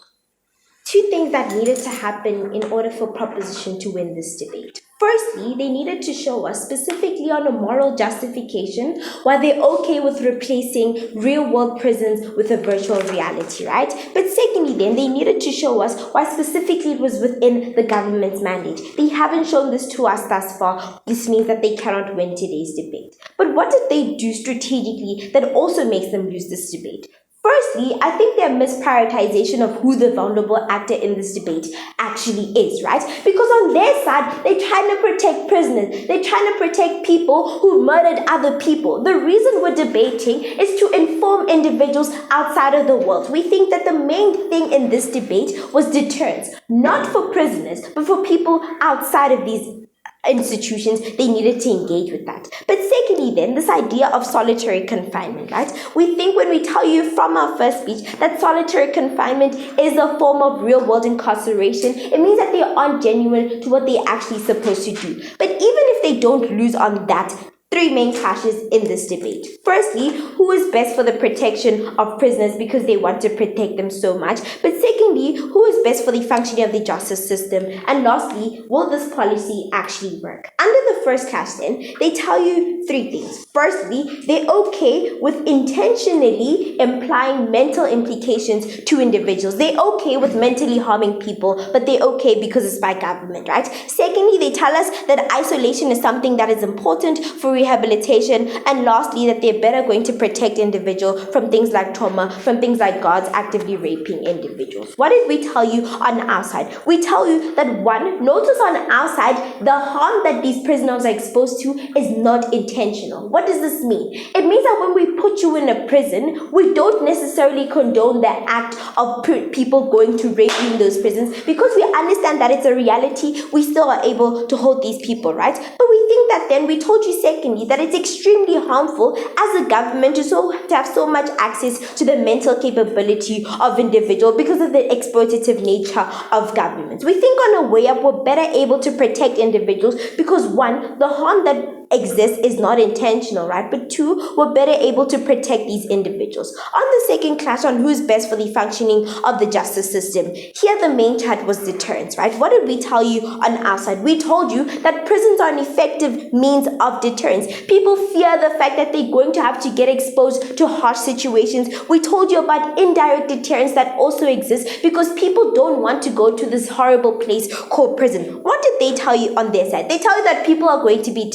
2 things that needed to happen in order for Proposition to win this debate. Firstly, they needed to show us specifically on a moral justification why they're okay with replacing real-world prisons with a virtual reality, right? But secondly, then, they needed to show us why specifically it was within the government's mandate. They haven't shown this to us thus far. This means that they cannot win today's debate. But what did they do strategically that also makes them lose this debate? Firstly, I think their misprioritization of who the vulnerable actor in this debate actually is, right? Because on their side, they're trying to protect prisoners. They're trying to protect people who murdered other people. The reason we're debating is to inform individuals outside of the world. We think that the main thing in this debate was deterrence, not for prisoners, but for people outside of these institutions. They needed to engage with that. But secondly then, this idea of solitary confinement, right? We think when we tell you from our first speech that solitary confinement is a form of real world incarceration, it means that they aren't genuine to what they're actually supposed to do. But even if they don't lose on that, 3 main clashes in this debate. Firstly, who is best for the protection of prisoners because they want to protect them so much? But secondly, who is best for the functioning of the justice system? And lastly, will this policy actually work? Under the first clash then, they tell you 3 things. Firstly, they're okay with intentionally implying mental implications to individuals. They're okay with mentally harming people, but they're okay because it's by government, right? Secondly, they tell us that isolation is something that is important for rehabilitation, and lastly, that they're better going to protect individuals from things like trauma, from things like guards actively raping individuals. What did we tell you on our side? We tell you that 1, notice on our side, the harm that these prisoners are exposed to is not intentional. What does this mean? It means that when we put you in a prison, we don't necessarily condone the act of people going to rape you in those prisons, because we understand that it's a reality. We still are able to hold these people, right? But we think that then, we told you secondly, that it's extremely harmful as a government to have so much access to the mental capability of individuals because of the exploitative nature of governments. We think on a way up, we're better able to protect individuals because 1, the harm that exists is not intentional, right? But 2, we're better able to protect these individuals. On the second clash on who's best for the functioning of the justice system, here the main chat was deterrence, right? What did we tell you on our side? We told you that prisons are an effective means of deterrence. People fear the fact that they're going to have to get exposed to harsh situations. We told you about indirect deterrence that also exists because people don't want to go to this horrible place called prison. What did they tell you on their side? They tell you that people are going to be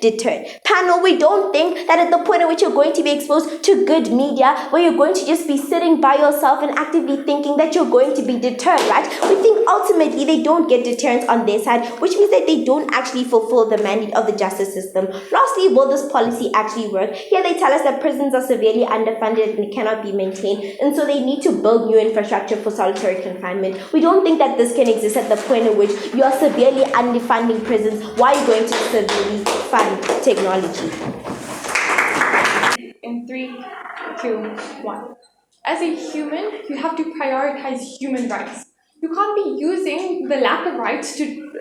deterred. Panel, we don't think that at the point at which you're going to be exposed to good media, where you're going to just be sitting by yourself and actively thinking that you're going to be deterred, right? We think ultimately they don't get deterrence on their side, which means that they don't actually fulfill the mandate of the justice system. Lastly, will this policy actually work? Here they tell us that prisons are severely underfunded and cannot be maintained, and so they need to build new infrastructure for solitary confinement. We don't think that this can exist at the point at which you are severely underfunding prisons. Why are you going to severely fund technology? In 3, 2, 1. As a human, you have to prioritize human rights. You can't be using the lack of rights to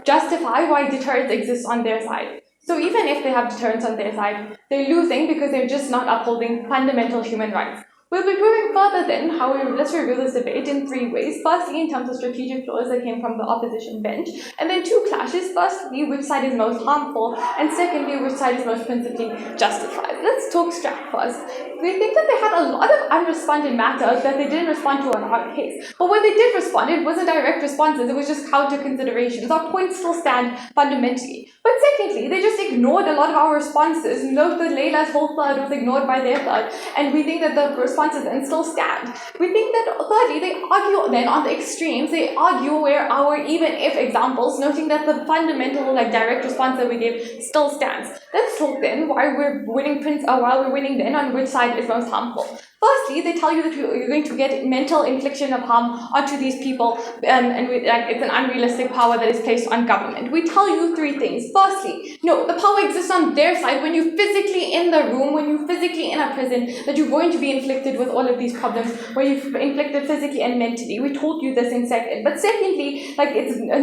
justify why deterrence exists on their side. So even if they have deterrence on their side, they're losing because they're just not upholding fundamental human rights. We'll be proving further then how let's review this debate in 3 ways. Firstly, in terms of strategic flaws that came from the opposition bench, and then 2 clashes. Firstly, which side is most harmful, and secondly, which side is most principally justified. Let's talk strat first. We think that they had a lot of unresponded matters that they didn't respond to on our case. But when they did respond, it wasn't direct responses, it was just counter considerations. Our points still stand fundamentally. But secondly, they just ignored a lot of our responses. Note that Layla's whole third was ignored by their third, and we think that the responses then still stand. We think that thirdly, they argue then on the extremes, they argue where our even if examples, noting that the fundamental direct response that we gave still stands. Let's talk then why we're winning then on which side is most harmful. Firstly, they tell you that you're going to get mental infliction of harm onto these people, it's an unrealistic power that is placed on government. We tell you 3 things. Firstly, no, the power exists on their side when you're physically in the room, when you're physically in a prison, that you're going to be inflicted with all of these problems, where you've inflicted physically and mentally. We told you this in second. But secondly,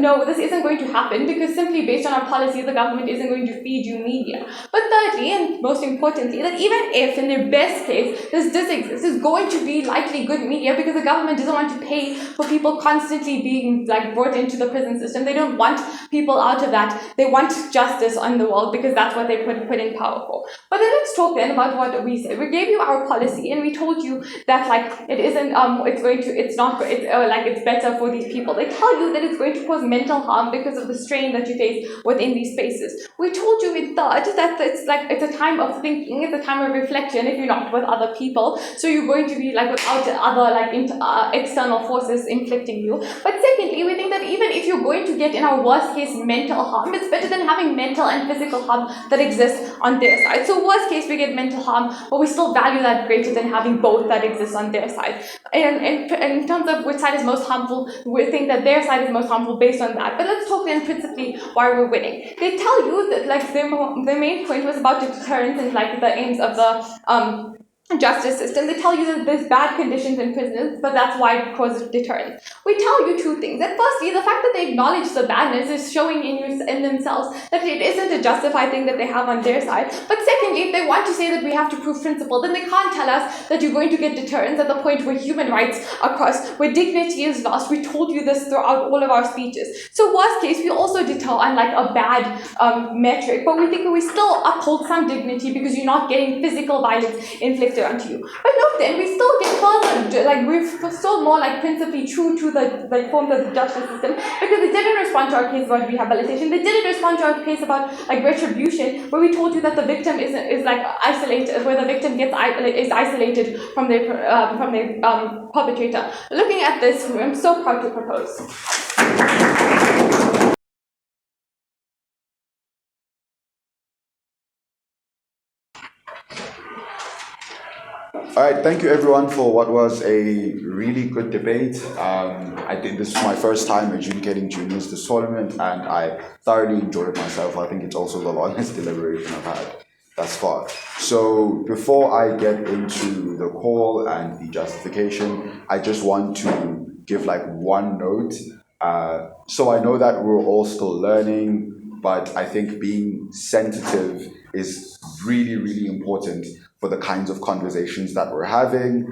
no, this isn't going to happen because simply based on our policy, the government isn't going to feed you media. But thirdly, and most importantly, that even if in their best case this exists, is going to be likely good media because the government doesn't want to pay for people constantly being brought into the prison system. They don't want people out of that. They want justice on the world because that's what they put in power for. But then let's talk then about what we said. We gave you our policy and we told you that it isn't it's better for these people. They tell you that it's going to cause mental harm because of the strain that you face within these spaces. We told you in third that it's a time of thinking, it's a time of reflection if you're not with other people. So you're going to be without other external forces inflicting you. But secondly, we think that even if you're going to get in our worst case mental harm, it's better than having mental and physical harm that exists on their side. So worst case we get mental harm, but we still value that greater than having both that exists on their side. And in terms of which side is most harmful, we think that their side is most harmful based on that. But let's talk then principally why we're winning. They tell you that their main point was about deterrence and the aims of the justice system. They tell you that there's bad conditions in prisons, but that's why it causes deterrence. We tell you 2 things. That firstly, the fact that they acknowledge the badness is showing in themselves that it isn't a justified thing that they have on their side. But secondly, if they want to say that we have to prove principle, then they can't tell us that you're going to get deterrence at the point where human rights are crossed, where dignity is lost. We told you this throughout all of our speeches. So worst case, we also deter on a bad metric, but we think that we still uphold some dignity because you're not getting physical violence inflicted onto you. But look, then we still get further, we're still more principally true to the forms of the justice system because they didn't respond to our case about rehabilitation. They didn't respond to our case about retribution, where we told you that the victim is isolated, where the victim is isolated from their perpetrator. Looking at this, I'm so proud to propose. All right, thank you everyone for what was a really good debate. I think this is my first time adjudicating juniors this tournament and I thoroughly enjoyed myself. I think it's also the longest deliberation I've had thus far. So before I get into the call and the justification, I just want to give one note. So I know that we're all still learning, but I think being sensitive is really, really important for the kinds of conversations that we're having.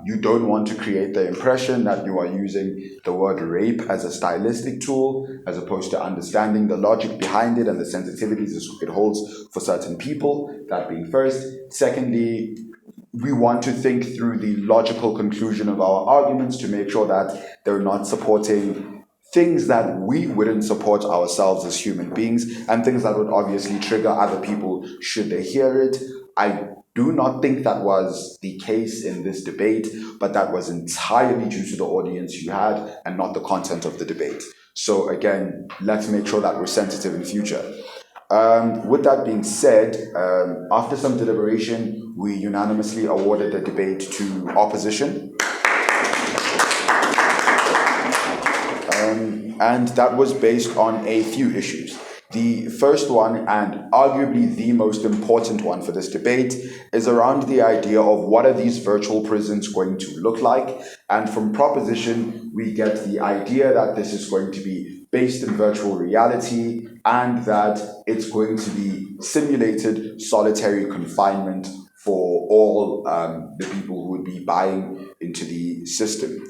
You don't want to create the impression that you are using the word rape as a stylistic tool, as opposed to understanding the logic behind it and the sensitivities it holds for certain people, that being first. Secondly, we want to think through the logical conclusion of our arguments to make sure that they're not supporting things that we wouldn't support ourselves as human beings and things that would obviously trigger other people should they hear it. I do not think that was the case in this debate, but that was entirely due to the audience you had and not the content of the debate. So again, let's make sure that we're sensitive in future. With that being said, after some deliberation, we unanimously awarded the debate to opposition. And that was based on a few issues. The first one, and arguably the most important one for this debate, is around the idea of what are these virtual prisons going to look like. And from proposition, we get the idea that this is going to be based in virtual reality and that it's going to be simulated solitary confinement for all the people who would be buying into the system.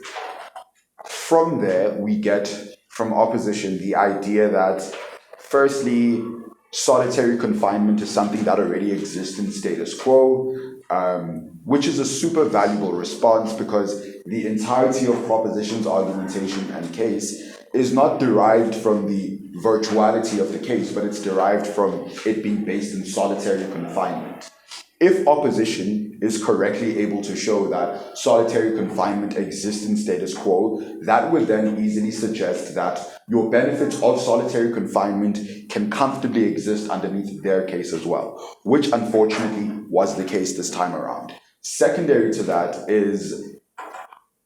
From there, we get from opposition the idea that, firstly, solitary confinement is something that already exists in status quo, which is a super valuable response because the entirety of proposition's argumentation and case is not derived from the virtuality of the case, but it's derived from it being based in solitary confinement. If opposition is correctly able to show that solitary confinement exists in status quo, that would then easily suggest that your benefits of solitary confinement can comfortably exist underneath their case as well, which unfortunately was the case this time around. Secondary to that is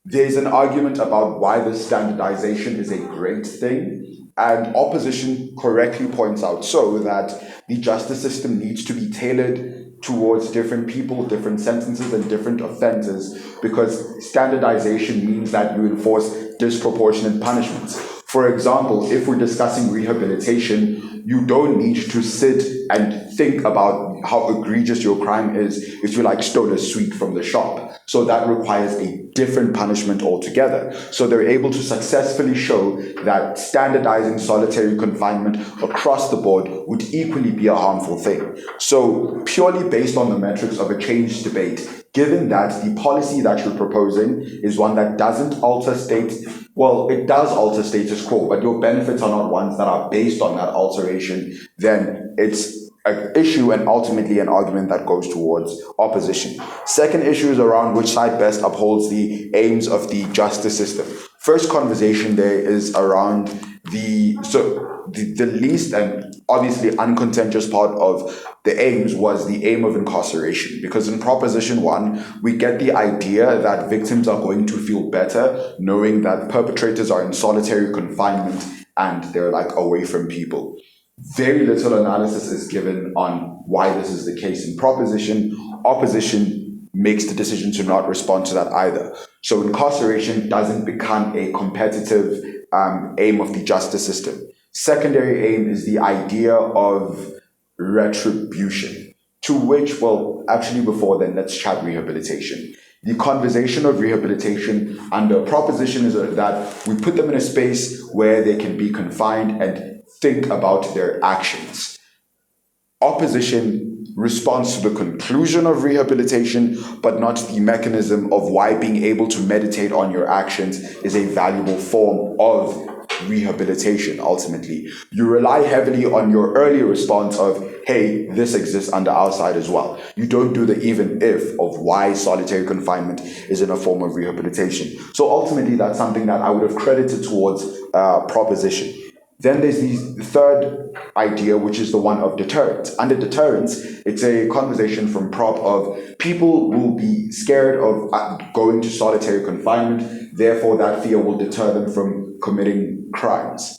there's an argument about why the standardization is a great thing, and opposition correctly points out so that the justice system needs to be tailored towards different people, different sentences, and different offenses, because standardization means that you enforce disproportionate punishments. For example, if we're discussing rehabilitation, you don't need to sit and think about how egregious your crime is if you stole a sweet from the shop. So that requires a different punishment altogether. So they're able to successfully show that standardizing solitary confinement across the board would equally be a harmful thing. So purely based on the metrics of a change debate, given that the policy that you're proposing is one that doesn't alter it does alter status quo, but your benefits are not ones that are based on that alteration, then it's an issue and ultimately an argument that goes towards opposition. Second issue is around which side best upholds the aims of the justice system. First conversation there is around the least and obviously uncontentious part of the aims was the aim of incarceration, because in Proposition 1, we get the idea that victims are going to feel better knowing that perpetrators are in solitary confinement and they're away from people. Very little analysis is given on why this is the case in Proposition. Opposition makes the decision to not respond to that either. So incarceration doesn't become a competitive aim of the justice system. Secondary aim is the idea of retribution, to which, before then, let's chat rehabilitation. The conversation of rehabilitation under Proposition is that we put them in a space where they can be confined and think about their actions. Opposition responds to the conclusion of rehabilitation, but not the mechanism of why being able to meditate on your actions is a valuable form of rehabilitation. Ultimately, you rely heavily on your earlier response of, hey, this exists under our side as well. You don't do the even if of why solitary confinement is in a form of rehabilitation. So ultimately, that's something that I would have credited towards Proposition. Then there's the third idea, which is the one of deterrence. Under deterrence, it's a conversation from Prop of people will be scared of going to solitary confinement, therefore that fear will deter them from committing crimes.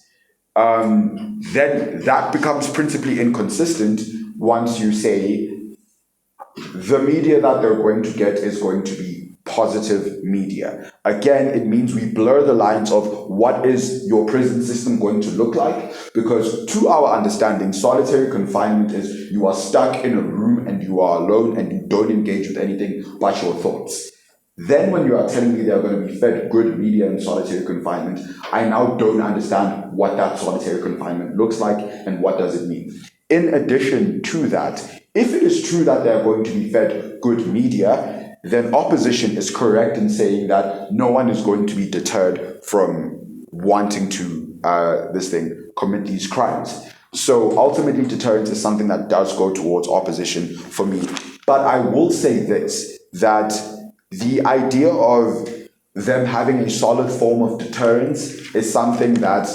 Then that becomes principally inconsistent once you say the media that they're going to get is going to be positive media. Again, it means we blur the lines of what is your prison system going to look like, because to our understanding, solitary confinement is you are stuck in a room and you are alone and you don't engage with anything but your thoughts. Then when you are telling me they are going to be fed good media in solitary confinement, I now don't understand what that solitary confinement looks like and what does it mean. In addition to that, if it is true that they are going to be fed good media, then opposition is correct in saying that no one is going to be deterred from wanting to commit these crimes. So ultimately, deterrence is something that does go towards opposition for me. But I will say this, that the idea of them having a solid form of deterrence is something that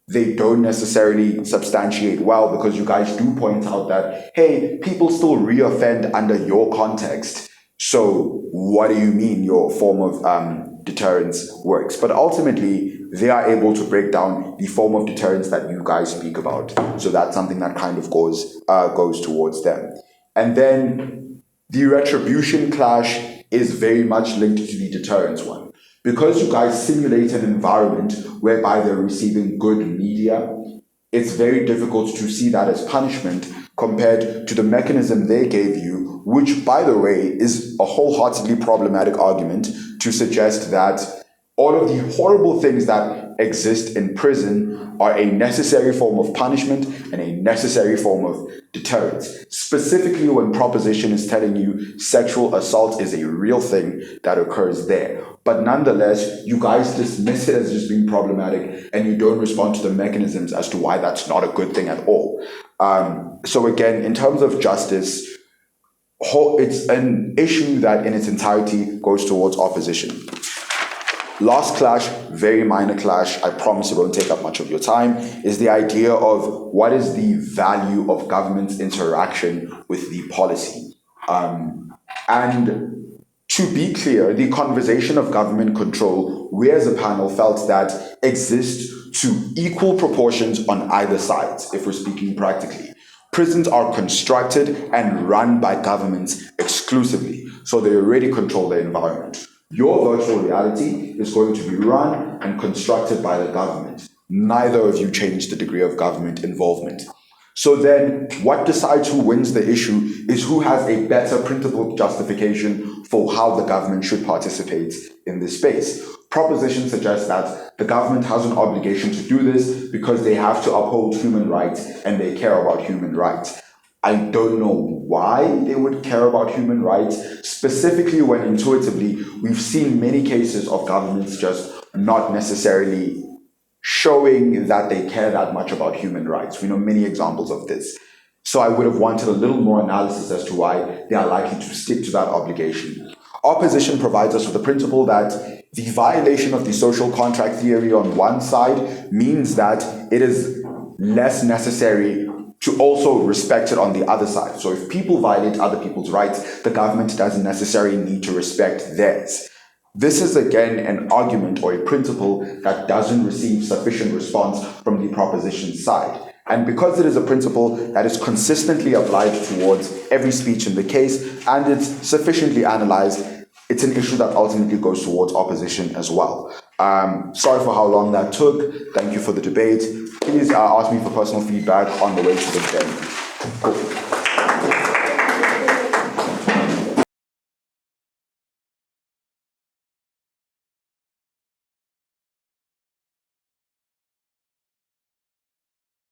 they don't necessarily substantiate well, because you guys do point out that, hey, people still reoffend under your context. So what do you mean your form of deterrence works? But ultimately, they are able to break down the form of deterrence that you guys speak about. So that's something that kind of goes towards them. And then the retribution clash is very much linked to the deterrence one. Because you guys simulate an environment whereby they're receiving good media, it's very difficult to see that as punishment, compared to the mechanism they gave you, which, by the way, is a wholeheartedly problematic argument to suggest that all of the horrible things that exist in prison are a necessary form of punishment and a necessary form of deterrence. Specifically when proposition is telling you sexual assault is a real thing that occurs there. But nonetheless, you guys dismiss it as just being problematic and you don't respond to the mechanisms as to why that's not a good thing at all. So again, in terms of justice, it's an issue that in its entirety goes towards opposition. Last clash, very minor clash, I promise it won't take up much of your time, is the idea of what is the value of government's interaction with the policy. And to be clear, the conversation of government control, we as a panel felt that exists to equal proportions on either side, if we're speaking practically. Prisons are constructed and run by governments exclusively, so they already control the environment. Your virtual reality is going to be run and constructed by the government. Neither of you change the degree of government involvement. So then, what decides who wins the issue is who has a better principled justification for how the government should participate in this space. Proposition suggests that the government has an obligation to do this because they have to uphold human rights and they care about human rights. I don't know why they would care about human rights, specifically when intuitively we've seen many cases of governments just not necessarily showing that they care that much about human rights. We know many examples of this. So I would have wanted a little more analysis as to why they are likely to stick to that obligation. Opposition provides us with the principle that the violation of the social contract theory on one side means that it is less necessary to also respect it on the other side. So if people violate other people's rights, the government doesn't necessarily need to respect theirs. This is again an argument or a principle that doesn't receive sufficient response from the proposition side. And because it is a principle that is consistently applied towards every speech in the case and it's sufficiently analyzed, it's an issue that ultimately goes towards opposition as well. Sorry for how long that took. Thank you for the debate. Please ask me for personal feedback on the way to the venue. Cool.